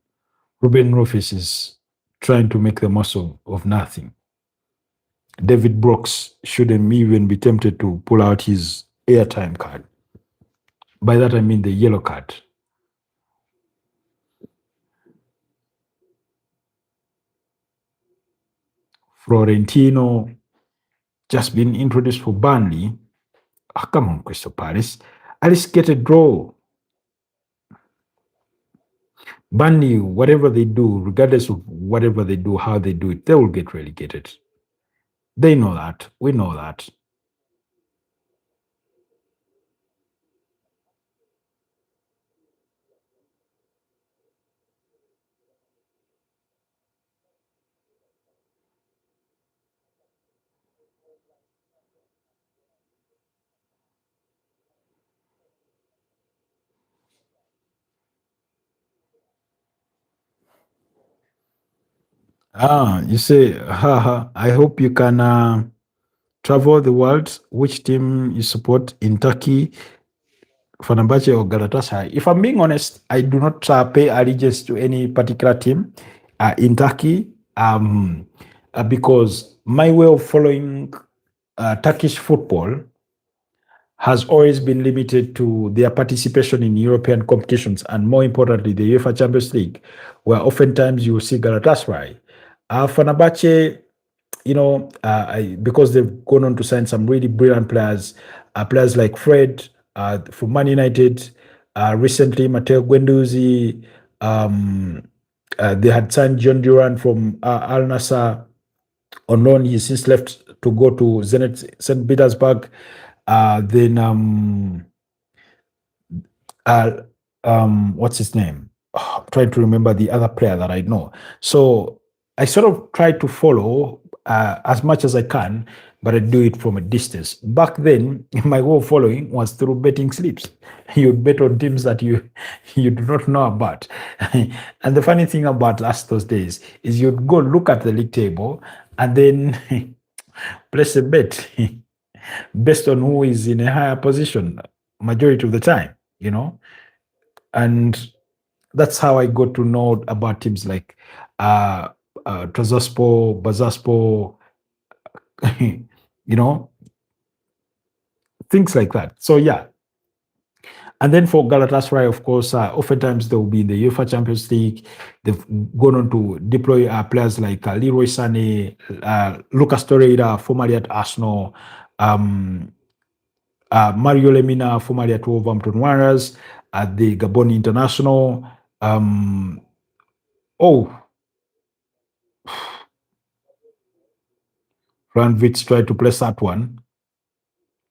S1: Ruben Rufus is trying to make the most of nothing. David Brooks shouldn't even be tempted to pull out his airtime card. By that I mean the yellow card. Florentino just been introduced for Burnley. Come on, Crystal Palace. At least get a draw. Burnley, whatever they do, regardless of whatever they do, how they do it, they will get relegated. They know that. We know that. You say, haha, I hope you can travel the world. Which team you support in Turkey, Fenerbahce or Galatasaray? If I'm being honest, I do not pay allegiance to any particular team in Turkey because my way of following Turkish football has always been limited to their participation in European competitions and, more importantly, the UEFA Champions League, where oftentimes you will see Galatasaray. Fenerbahce, because they've gone on to sign some really brilliant players, players like Fred from Man United, recently Matteo Guendouzi, they had signed John Duran from Al Nassr on loan. He since left to go to Zenit St. Petersburg. Then what's his name? I'm trying to remember the other player that I know. So I sort of try to follow as much as I can, but I do it from a distance. Back then, my way of following was through betting slips. You'd bet on teams that you do not know about. And the funny thing about last those days is you'd go look at the league table and then place a bet based on who is in a higher position majority of the time, and that's how I got to know about teams like uh, Trabzonspor, Bazaspor, you know, things like that. So yeah, and then for Galatasaray, of course, oftentimes they will be in the UEFA Champions League. They've gone on to deploy players like Leroy Sané, Lucas Torreira, formerly at Arsenal, Mario Lemina, formerly at Wolverhampton Wanderers, at the Gabon International. Oh, Ranvitz tried to place that one.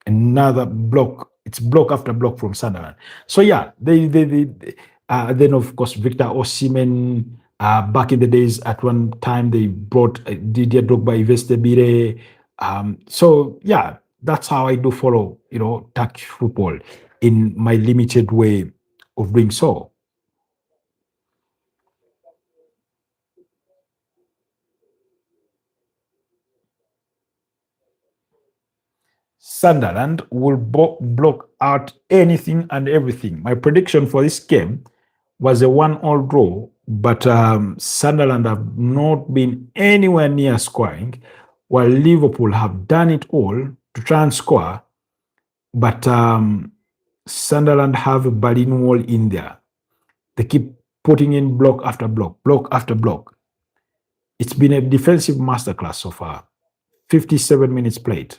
S1: Another block. It's block after block from Sunderland. So yeah, then of course Victor Osimhen. Back in the days, at one time they brought Didier Drogba, Yves Debire. So yeah, that's how I do follow, Turkish football in my limited way of doing so. Sunderland will block out anything and everything. My prediction for this game was a 1-all draw, but Sunderland have not been anywhere near scoring, while Liverpool have done it all to try and score. But Sunderland have a Berlin Wall in there. They keep putting in block after block, block after block. It's been a defensive masterclass so far. 57 minutes played.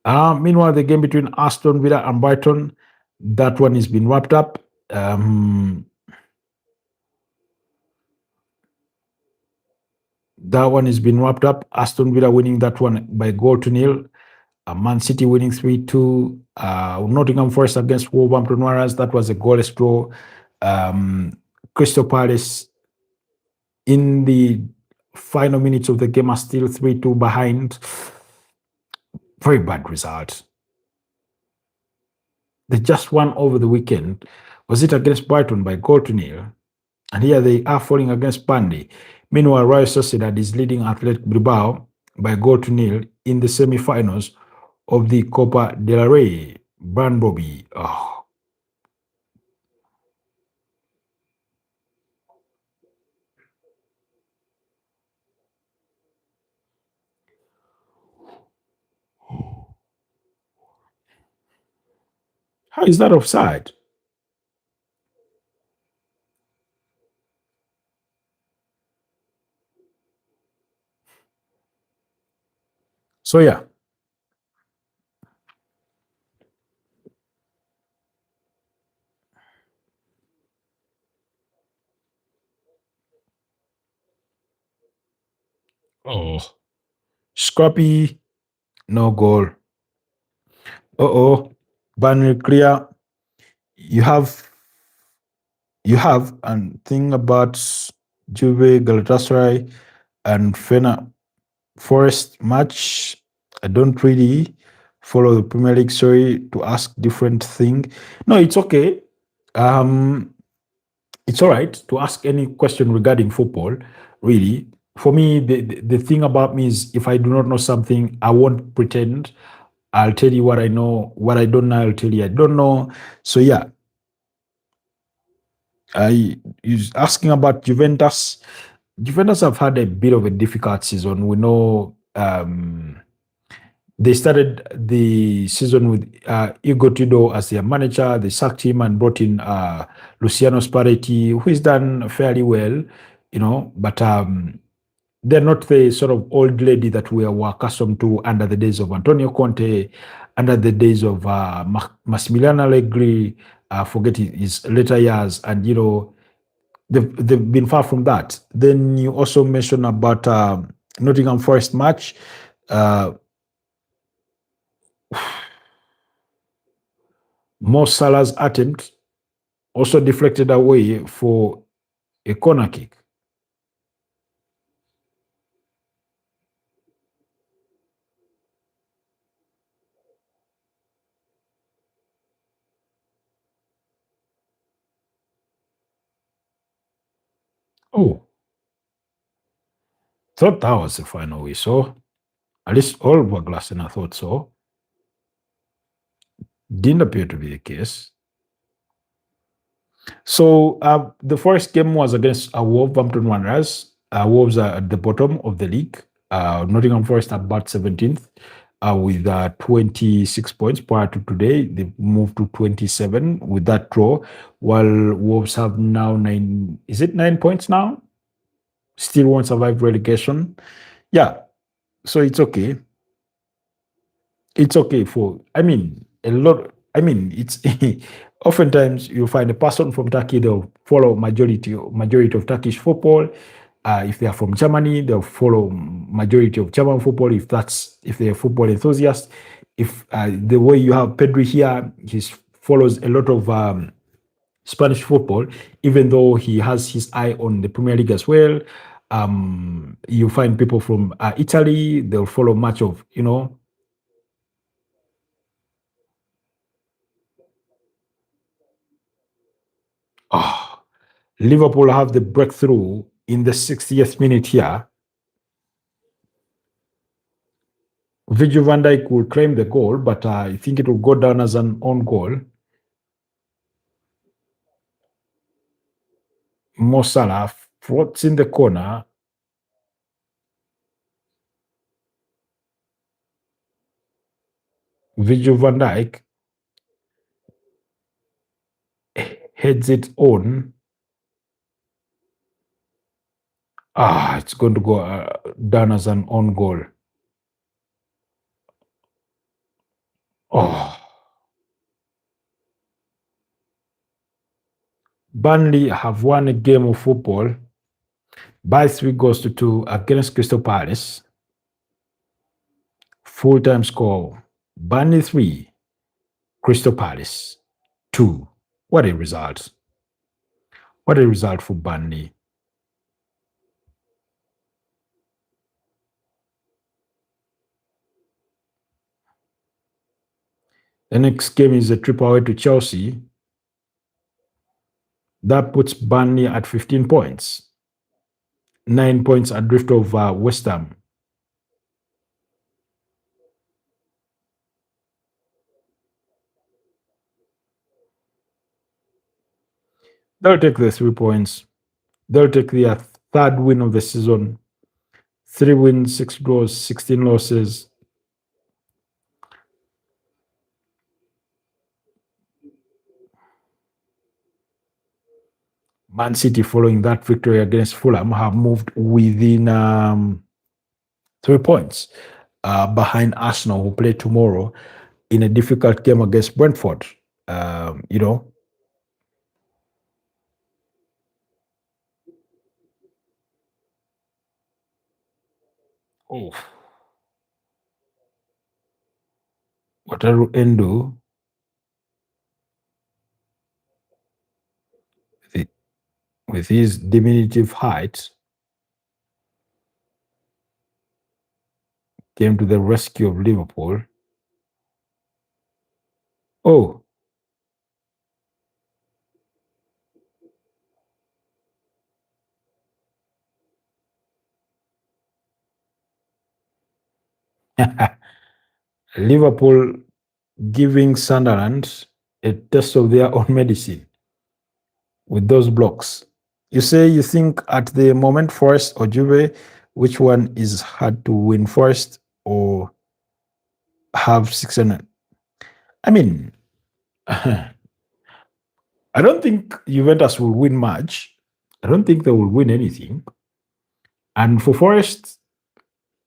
S1: Meanwhile, the game between Aston Villa and Brighton, that one has been wrapped up. That one has been wrapped up. Aston Villa winning that one by goal to nil. Man City winning 3-2. Nottingham Forest against Wolverhampton Wanderers. That was a goalless draw. Um, Crystal Palace in the final minutes of the game are still 3-2 behind. Very bad result. They just won over the weekend. Was it against Brighton by goal to nil? And here they are falling against Burnley. Meanwhile, Real Sociedad is leading Athletic Bilbao by goal to nil in the semi-finals of the Copa del Rey. Brand Bobby. Oh. How is that offside? So yeah. Oh. Scrappy, no goal. Uh-oh. Burnley clear. You have and thing about Juve, Galatasaray, and Fena Forest match. I don't really follow the Premier League. Sorry to ask different thing. No, it's okay. Um, it's all right to ask any question regarding football. Really, for me, the thing about me is if I do not know something, I won't pretend. I'll tell you what I know. What I don't know, I'll tell you I don't know. So yeah, I is asking about Juventus. Juventus have had a bit of a difficult season. We know they started the season with Igor Tudor as their manager. They sacked him and brought in Luciano Spalletti, who has done fairly well, but they're not the sort of old lady that we were accustomed to under the days of Antonio Conte, under the days of Massimiliano Allegri, forget his later years, and they've been far from that. Then you also mentioned about Nottingham Forest match. Uh, Mo Salah's attempt also deflected away for a corner kick. Oh, thought that was the final we saw. At least all were glass, and I thought so. Didn't appear to be the case. So the first game was against Wolverhampton Wanderers. Wolves are at the bottom of the league. Nottingham Forest are about 17th with 26 points prior to today. They've moved to 27 with that draw, while Wolves have now 9. Is it 9 points now? Still won't survive relegation. Yeah, so it's okay. It's okay for, I mean, a lot. I mean, it's oftentimes you find a person from Turkey, they'll follow majority of Turkish football. If they are from Germany, they'll follow majority of German football. If they're football enthusiasts. If the way you have Pedri here, he follows a lot of Spanish football, even though he has his eye on the Premier League as well. You find people from Italy, they'll follow much of, oh, Liverpool have the breakthrough in the 60th minute here. Virgil van Dijk will claim the goal, but I think it will go down as an own goal. Mo Salah floats in the corner. Virgil van Dijk heads it on. It's going to go down as an own goal. Oh, Burnley have won a game of football. By 3 goals to 2 against Crystal Palace. Full time score Burnley 3, Crystal Palace 2. What a result! What a result for Burnley. The next game is a trip away to Chelsea. That puts Burnley at 15 points, 9 points adrift of West Ham. They'll take the 3 points. They'll take their third win of the season. 3 wins, 6 draws, 16 losses. Man City, following that victory against Fulham, have moved within 3 points behind Arsenal, who play tomorrow in a difficult game against Brentford. You know, oh, Wataru Endo, with his diminutive height, came to the rescue of Liverpool. Oh, Liverpool giving Sunderland a test of their own medicine with those blocks. You say you think at the moment Forest or Juve, which one is hard to win first or have 600? I mean, I don't think Juventus will win much. I don't think they will win anything. And for Forest,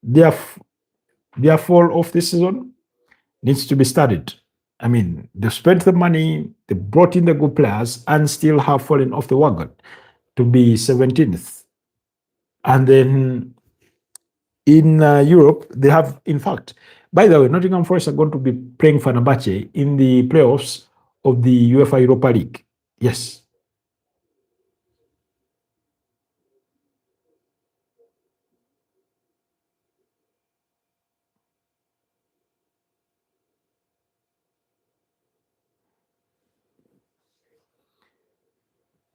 S1: their their fall off this season needs to be studied. I mean, they spent the money, they brought in the good players, and still have fallen off the wagon to be 17th. And then in Europe, they have, in fact, by the way, Nottingham Forest are going to be playing Fenerbahce in the playoffs of the UEFA Europa League. Yes.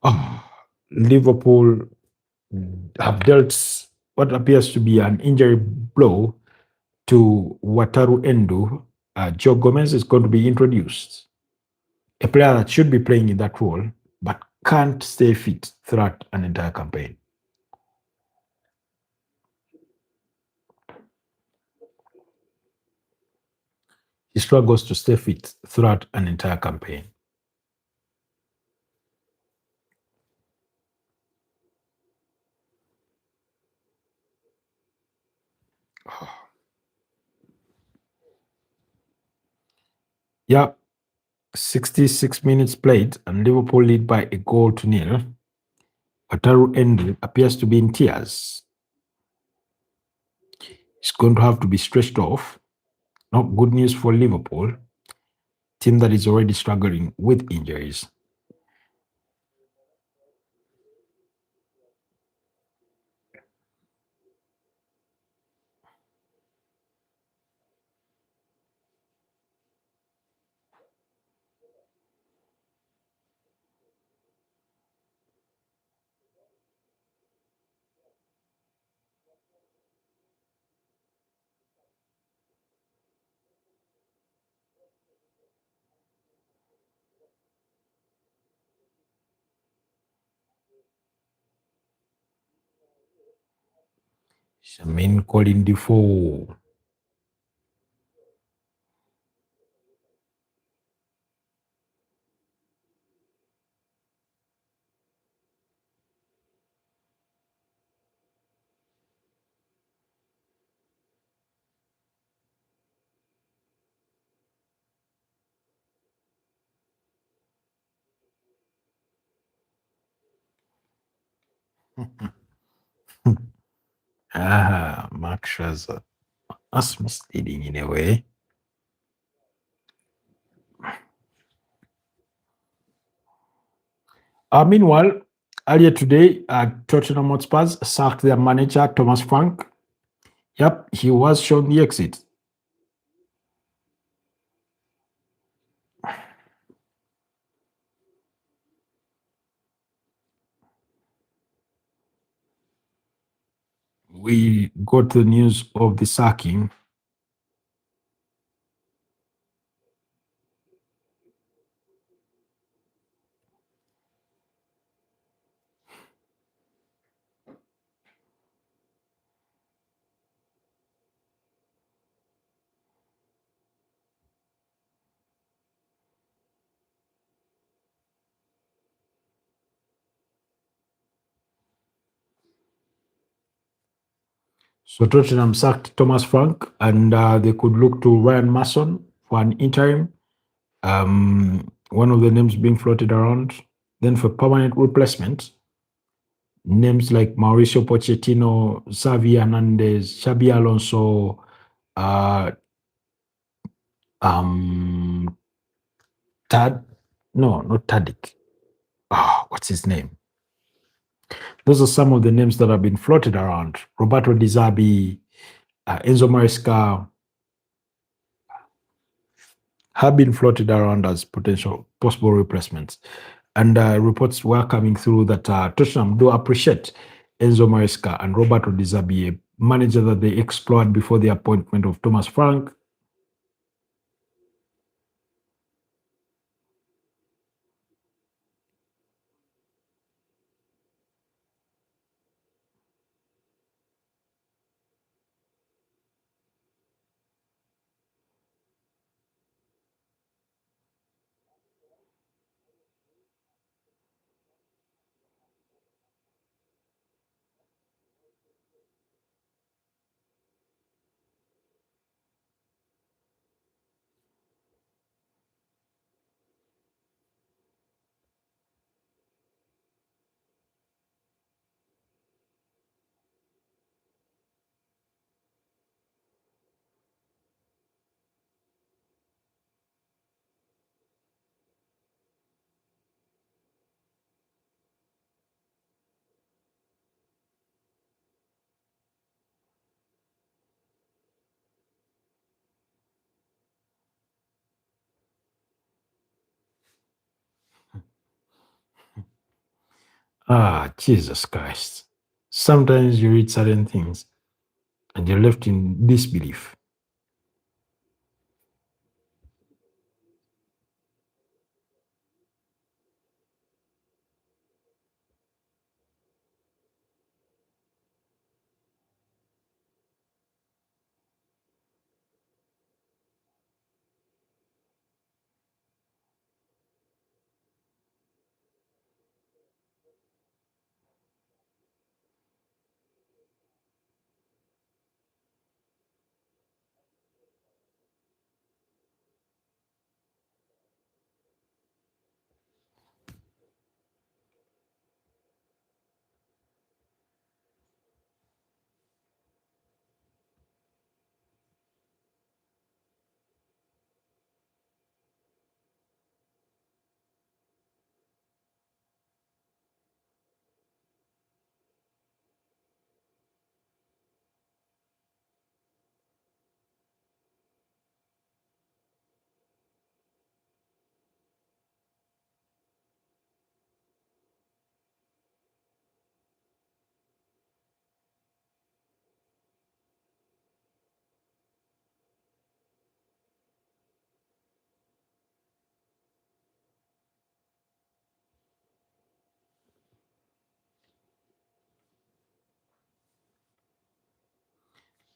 S1: Oh, Liverpool have dealt what appears to be an injury blow to Wataru Endo. Joe Gomez is going to be introduced, a player that should be playing in that role, but can't stay fit throughout an entire campaign. He struggles to stay fit throughout an entire campaign. Yeah, 66 minutes played, and Liverpool lead by a goal to nil. Wataru Endo appears to be in tears. He's going to have to be stretched off. Not good news for Liverpool, team that is already struggling with injuries. Shamin Colin Defoe. Mark Scherzer. That's misleading in a way. Meanwhile, earlier today, Tottenham Hotspurs sacked their manager, Thomas Frank. Yep, he was shown the exit. We got the news of the sacking. So Tottenham sacked Thomas Frank, and they could look to Ryan Mason for an interim. One of the names being floated around. Then for permanent replacement, names like Mauricio Pochettino, Xavi Hernandez, Xabi Alonso, uh, Tad, no, not Tadic. What's his name? Those are some of the names that have been floated around. Roberto Di Zerbi, Enzo Maresca have been floated around as potential possible replacements. And reports were coming through that Tottenham do appreciate Enzo Maresca and Roberto Di Zerbi, a manager that they explored before the appointment of Thomas Frank. Jesus Christ. Sometimes you read certain things and you're left in disbelief.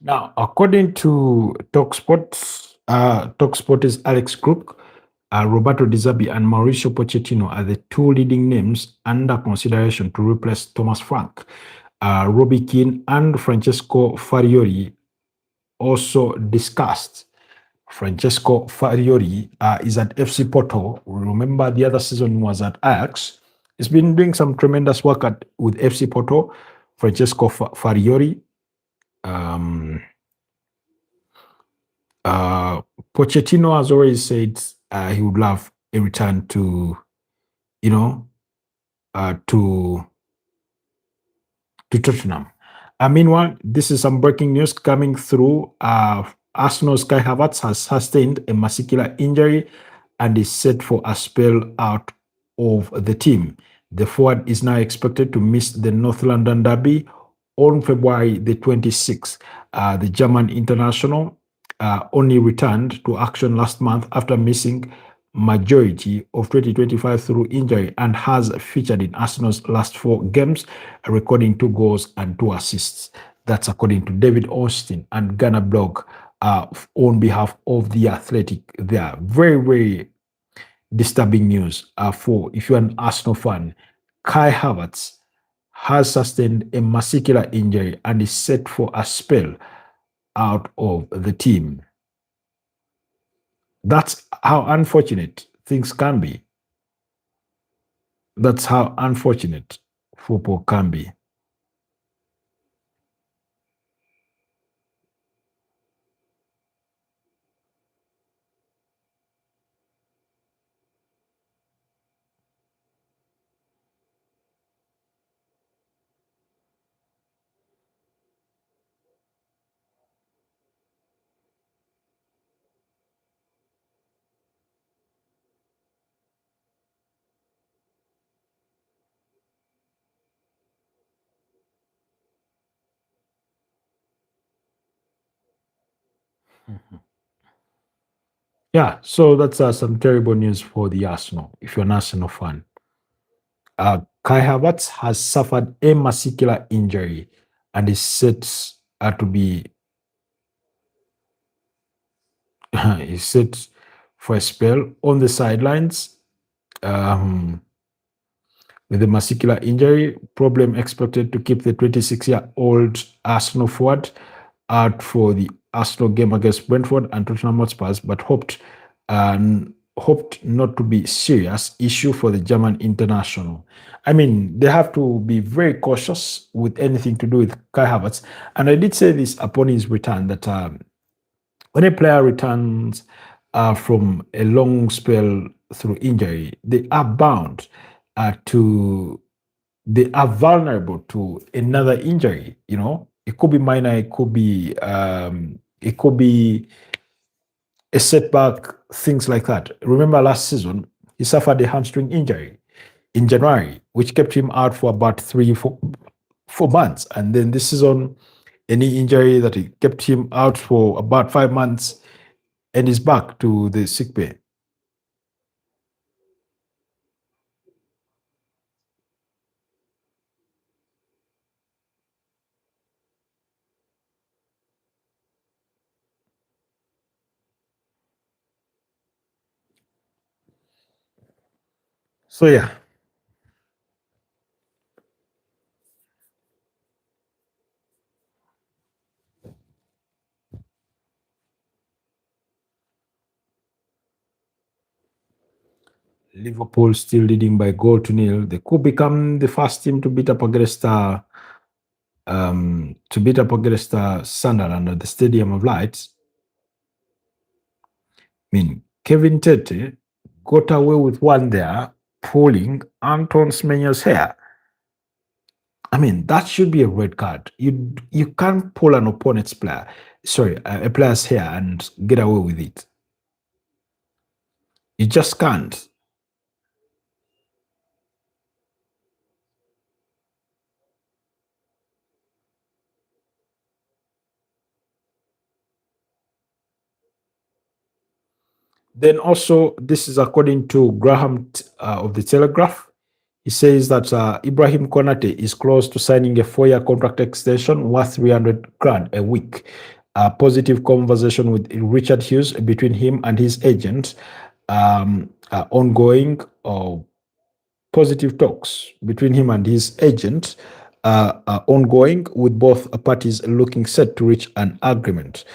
S1: Now, according to Talksport is Alex Crook, Roberto Di Zerbi, and Mauricio Pochettino are the two leading names under consideration to replace Thomas Frank. Robbie Keane and Francesco Farioli also discussed. Francesco Farioli is at FC Porto. Remember, the other season was at Ajax. He's been doing some tremendous work with FC Porto. Francesco Farioli Um, uh, Pochettino has already said he would love a return to, you know, uh, to to Tottenham. Meanwhile, this is some breaking news coming through. Arsenal's Kai Havertz has sustained a muscular injury and is set for a spell out of the team. The forward is now expected to miss the North London derby on February the 26th. The German international only returned to action last month after missing majority of 2025 through injury and has featured in Arsenal's last four games, recording 2 goals and 2 assists. That's according to David Austin and Ghana Blog on behalf of the Athletic. They are very, very disturbing news for if you're an Arsenal fan. Kai Havertz has sustained a muscular injury and is set for a spell out of the team. That's how unfortunate things can be. That's how unfortunate football can be. Yeah, so that's some terrible news for the Arsenal. If you're an Arsenal fan, Kai Havertz has suffered a muscular injury and is set to be is set for a spell on the sidelines. Um, with a muscular injury problem expected to keep the 26-year-old Arsenal forward out for the Arsenal game against Brentford and Tottenham Hotspurs, but hoped not to be serious issue for the German international. I mean, they have to be very cautious with anything to do with Kai Havertz. And I did say this upon his return that when a player returns from a long spell through injury, to they are vulnerable to another injury. You know, it could be minor, it could be a setback, things like that. Remember last season, he suffered a hamstring injury in January, which kept him out for about 4 months. And then this season, any injury that he kept him out for about 5 months and is back to the sick bay. So yeah, Liverpool still leading by goal to nil. They could become the first team to beat up against Sunderland at the Stadium of Lights. I mean, Kevin Tete got away with one there, pulling Anton Semenyo's hair. I mean, that should be a red card. You can't pull an opponent's player, sorry, a player's hair and get away with it. You just can't. Then also, this is according to Graham of the Telegraph. He says that Ibrahim Konate is close to signing a 4-year contract extension worth 300 grand a week. A positive conversation with Richard Hughes between him and his agent, ongoing positive talks between him and his agent are ongoing, with both parties looking set to reach an agreement.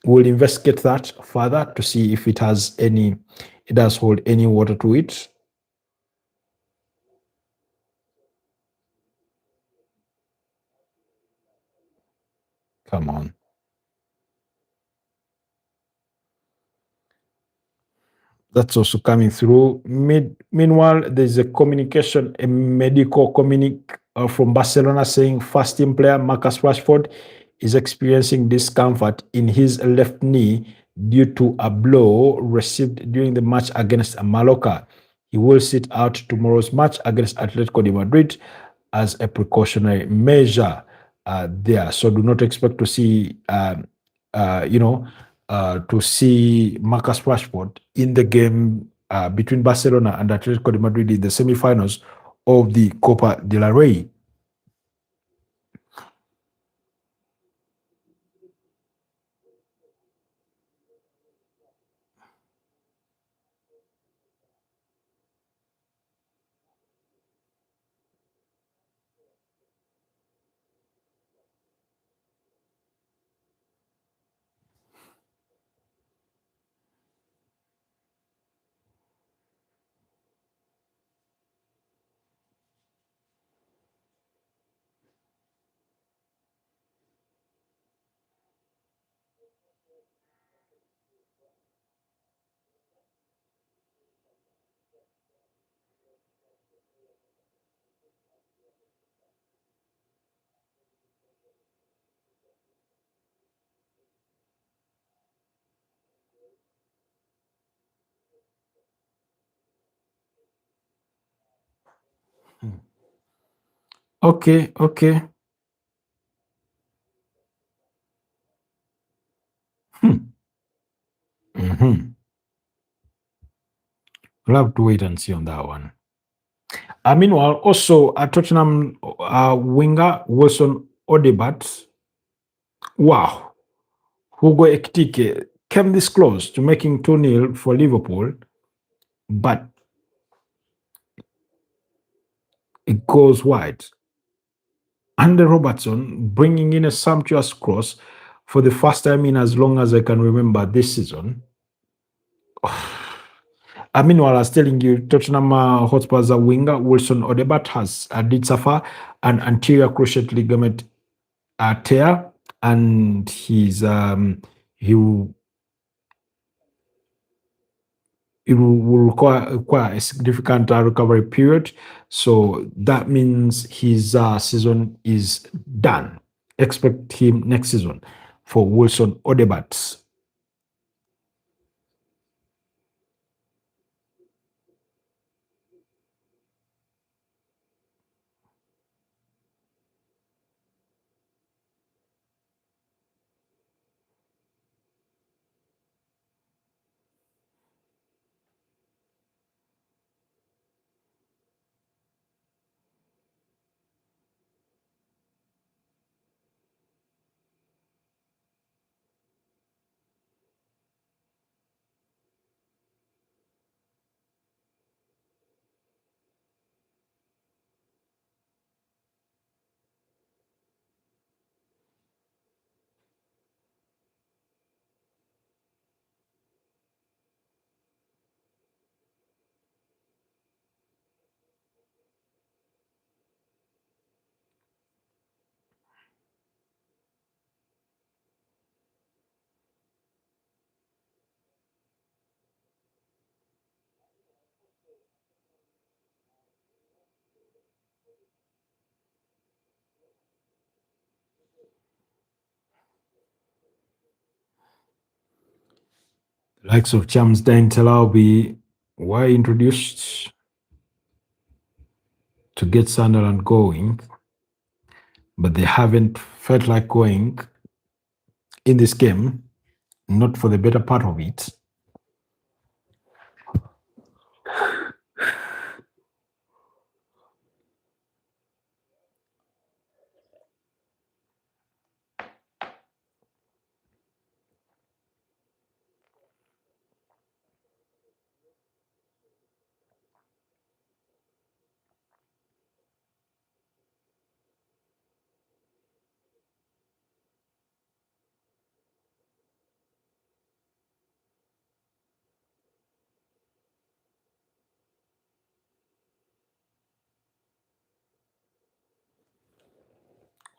S1: We'll investigate that further to see if it does hold any water to it. Come on. That's also coming through. Meanwhile, there's a medical communique from Barcelona saying first team player Marcus Rashford is experiencing discomfort in his left knee due to a blow received during the match against Mallorca. He will sit out tomorrow's match against Atletico de Madrid as a precautionary measure there. So do not expect to see, to see Marcus Rashford in the game between Barcelona and Atletico de Madrid in the semi-finals of the Copa del Rey. Okay, okay. Hmm. Mhm. We'll have to wait and see on that one. Meanwhile, also Tottenham winger Wilson Odebat, wow, Hugo Ekitike came this close to making 2-0 for Liverpool, but it goes wide. Andy Robertson bringing in a sumptuous cross for the first time in as long as I can remember this season. Meanwhile, I was telling you, Tottenham Hotspur's winger Wilson Odebat has did suffer an anterior cruciate ligament tear, and he will, will require a significant recovery period. So that means his season is done. Expect him next season for Wilson Odebat. The likes of Chams Dain Telaubi were introduced to get Sunderland going, but they haven't felt like going in this game, not for the better part of it.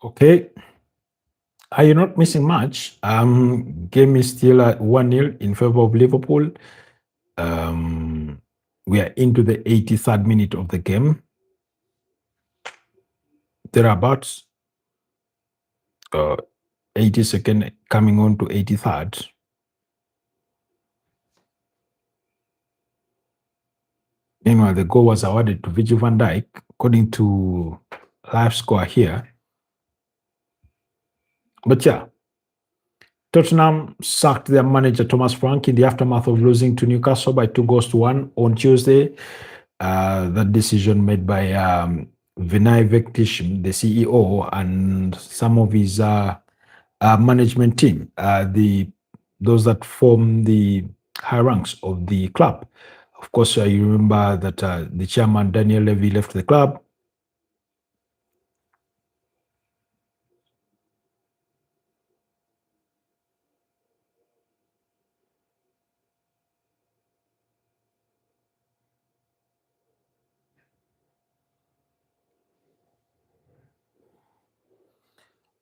S1: Okay. Are you not missing much? Game is still at 1-0 in favor of Liverpool. Um, we are into the 83rd minute of the game. Thereabouts, uh, 82nd coming on to 83rd. Meanwhile, the goal was awarded to Virgil van Dijk, according to live score here. But yeah, Tottenham sacked their manager Thomas Frank in the aftermath of losing to Newcastle by 2-1 on Tuesday. That decision made by Vinay Venkatesham, the CEO, and some of his management team, those that form the high ranks of the club. Of course, you remember that the chairman Daniel Levy left the club.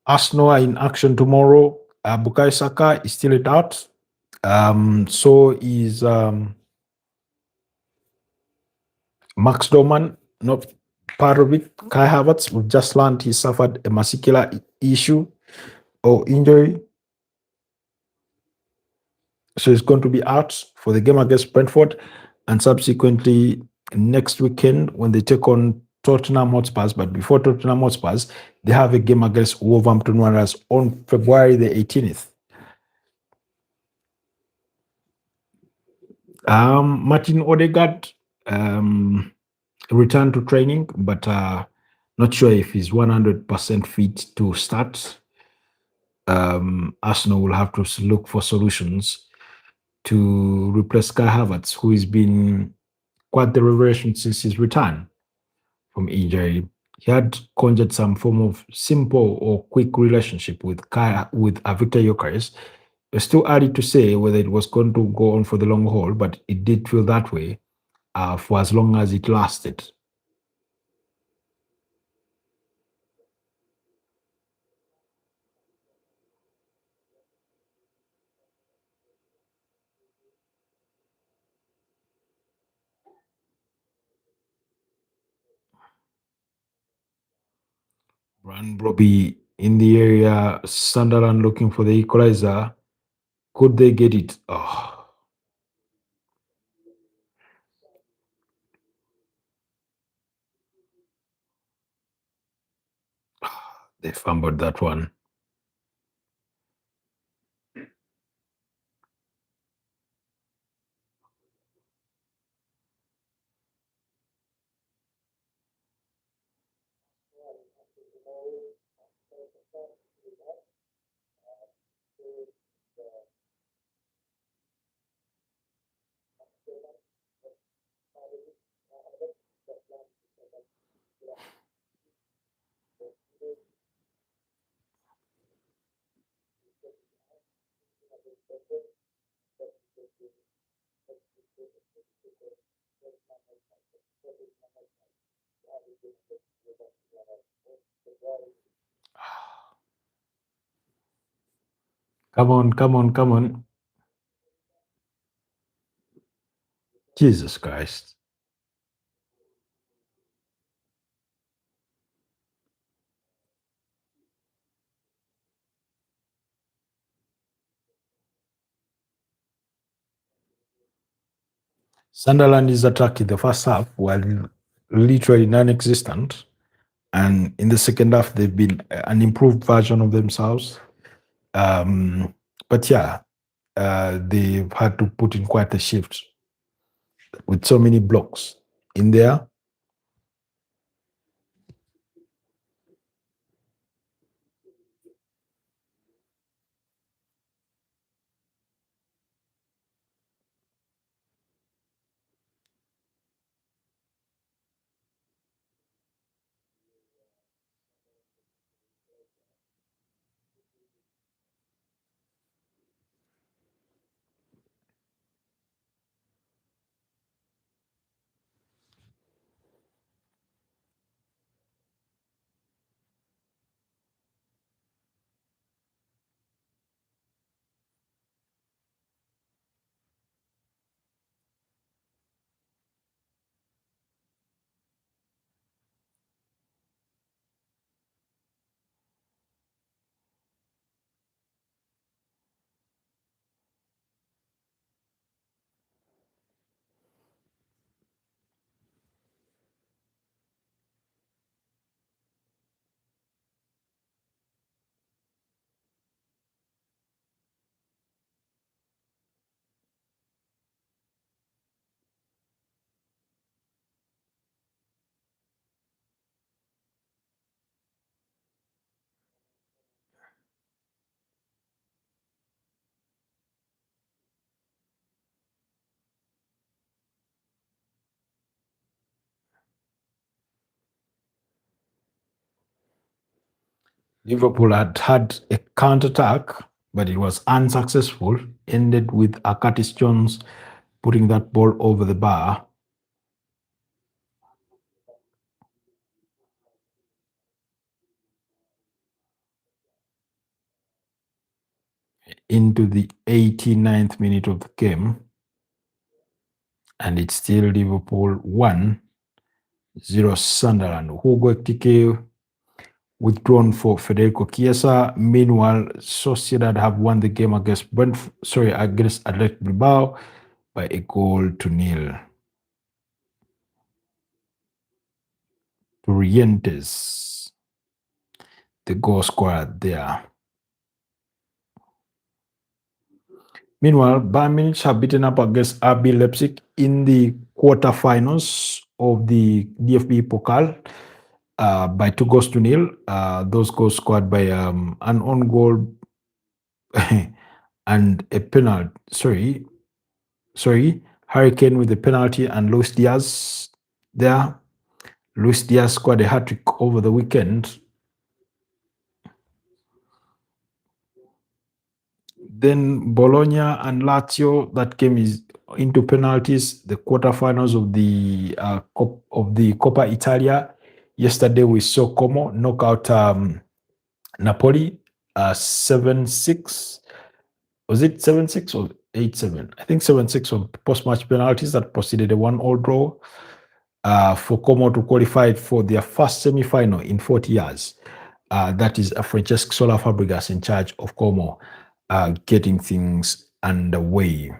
S1: Arsenal are in action tomorrow. Bukayo Saka is still out. So is Max Doman, not part of it. Kai Havertz, we've just learned he suffered a muscular issue or injury. So he's going to be out for the game against Brentford and subsequently next weekend when they take on Tottenham Hotspurs. But before Tottenham Hotspurs, they have a game against Wolverhampton Wanderers on February the 18th. Martin Odegaard returned to training, but not sure if he's 100% fit to start. Arsenal will have to look for solutions to replace Kai Havertz, who has been quite the revelation since his return from injury. He had conjured some form of simple or quick relationship with Victor Gyökeres. It's still early to say whether it was going to go on for the long haul, but it did feel that way for as long as it lasted. Brian Brobby in the area, Sunderland looking for the equalizer. Could they get it? Oh, they fumbled that one. Come on, come on, come on. Jesus Christ. Sunderland is attacking the first half while literally non-existent. And in the second half, they've been an improved version of themselves. But yeah, they've had to put in quite a shift with so many blocks in there. Liverpool had a counter-attack, but it was unsuccessful, ended with Curtis Jones putting that ball over the bar. Into the 89th minute of the game, and it's still Liverpool 1-0 Sunderland. Hugo Ekitike withdrawn for Federico Chiesa. Meanwhile, Sociedad have won the game against against Athletic Bilbao by a goal to nil. Rientes, the goal scorer there. Meanwhile, Bayern Munich have beaten up against RB Leipzig in the quarterfinals of the DFB Pokal by 2 goals to nil. Those goals scored by an own goal and a penalty. Harry Kane with a penalty and Luis Diaz there. Luis Diaz scored a hat-trick over the weekend. Then Bologna and Lazio, that game is into penalties. The quarterfinals of the Coppa Italia. Yesterday we saw Como knock out Napoli 7-6. Was it 7-6 or 8-7? I think 7-6 on post-match penalties that proceeded a 1-all draw for Como to qualify for their first semi-final in 40 years. That is Francesc Sola Fabregas in charge of Como, getting things underway.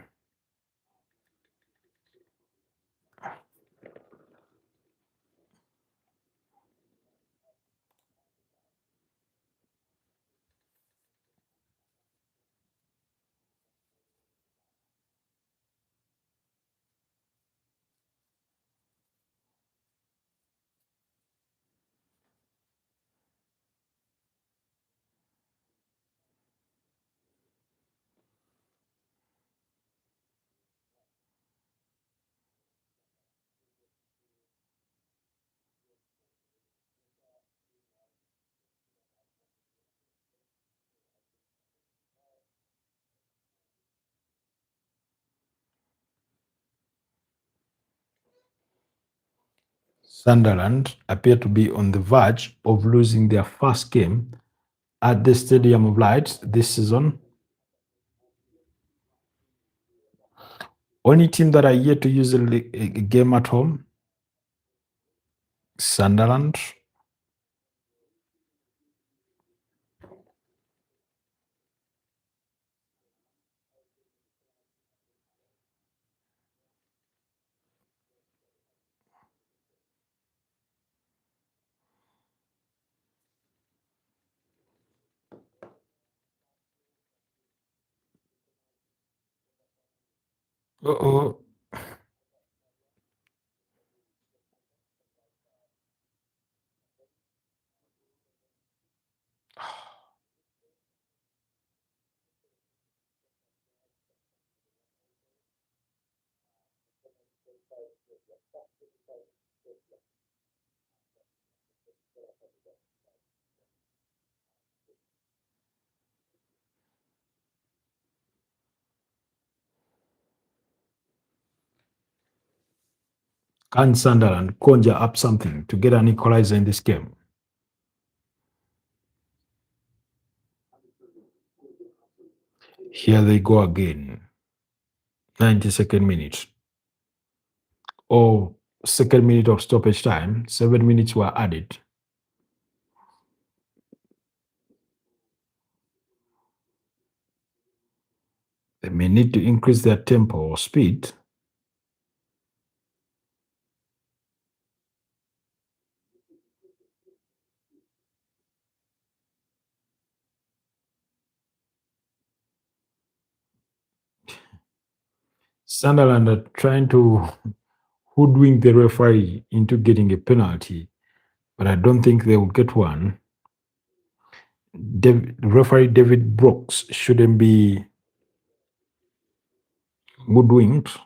S1: Sunderland appear to be on the verge of losing their first game at the Stadium of Light this season. Only team that are yet to use a game at home, Sunderland. Uh-oh. Can Sunderland conjure up something to get an equalizer in this game? Here they go again. 92nd minute. Or second minute of stoppage time. 7 minutes were added. They may need to increase their tempo or speed. Sunderland are trying to hoodwink the referee into getting a penalty, but I don't think they will get one. Referee David Brooks shouldn't be hoodwinked.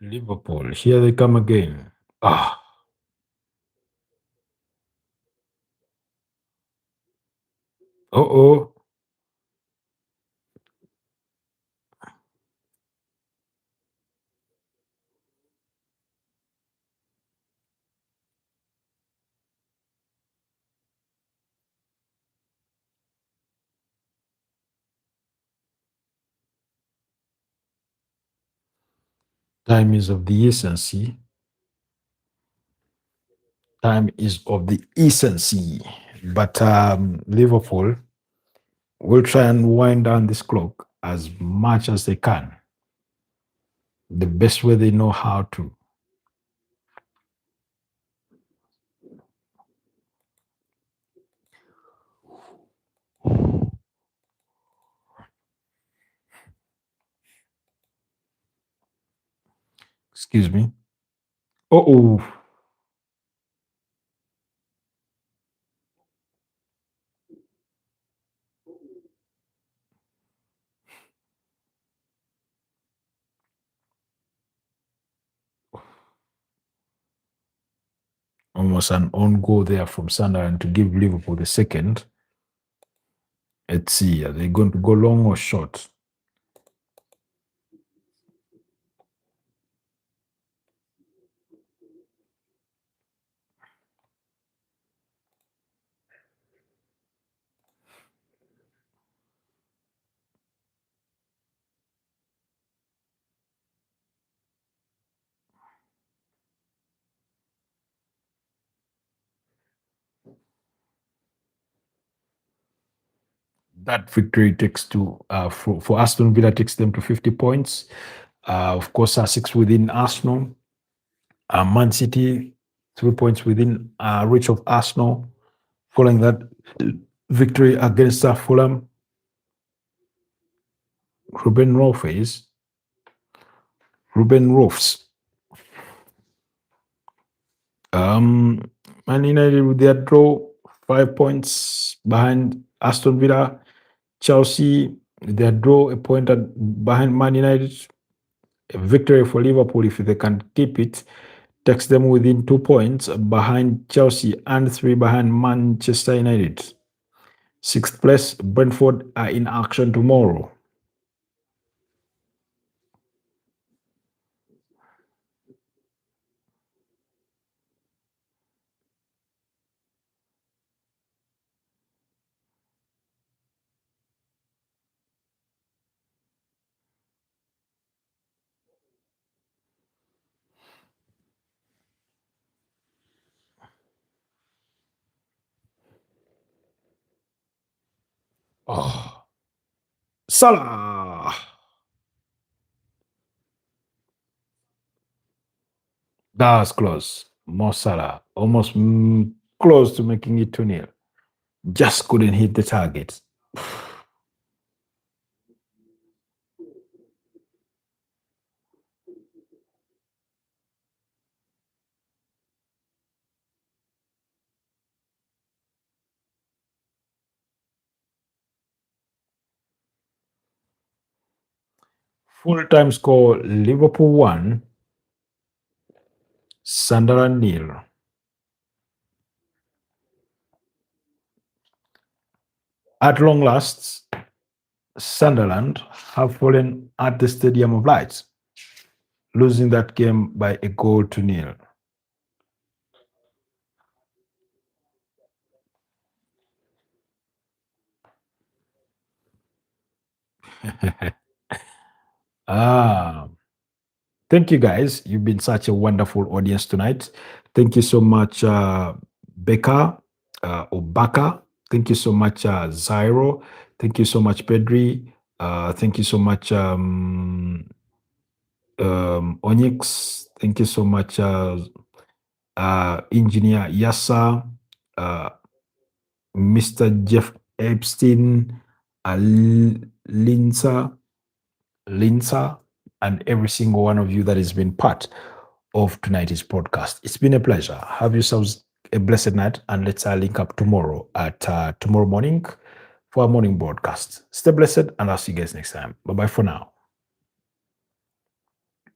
S1: Liverpool, here they come again. Ah, oh. Time is of the essence. Time is of the essence. But Liverpool will try and wind down this clock as much as they can, the best way they know how to. Excuse me. Oh, almost an on goal there from Sunderland to give Liverpool the second. Let's see, are they going to go long or short? That victory takes to for Aston Villa takes them to 50 points. Of course, six within Arsenal. Man City 3 points within reach of Arsenal. Following that victory against Fulham, Ruben Rolfes, Ruben Rolfs. Man United with their draw, 5 points behind Aston Villa. Chelsea, their draw, a point behind Man United. A victory for Liverpool, if they can keep it, takes them within 2 points behind Chelsea and three behind Manchester United. Sixth place, Brentford are in action tomorrow. Oh, Salah. That was close. Mo Salah, almost close to making it 2-0. Just couldn't hit the target. Full time score Liverpool 1, Sunderland 0. At long last, Sunderland have fallen at the Stadium of Lights, losing that game by a goal to nil. ah, Thank you guys. You've been such a wonderful audience tonight. Thank you so much, Becca, Obaka. Thank you so much, Zairo. Thank you so much, Pedri. Thank you so much, Onyx. Thank you so much, Engineer Yassa, uh, Mr. Jeff Epstein, Linsa, Linsa, and every single one of you that has been part of tonight's podcast. It's been a pleasure. Have yourselves a blessed night, and let's link up tomorrow at tomorrow morning for our morning broadcast. Stay blessed, and I'll see you guys next time. Bye bye for now.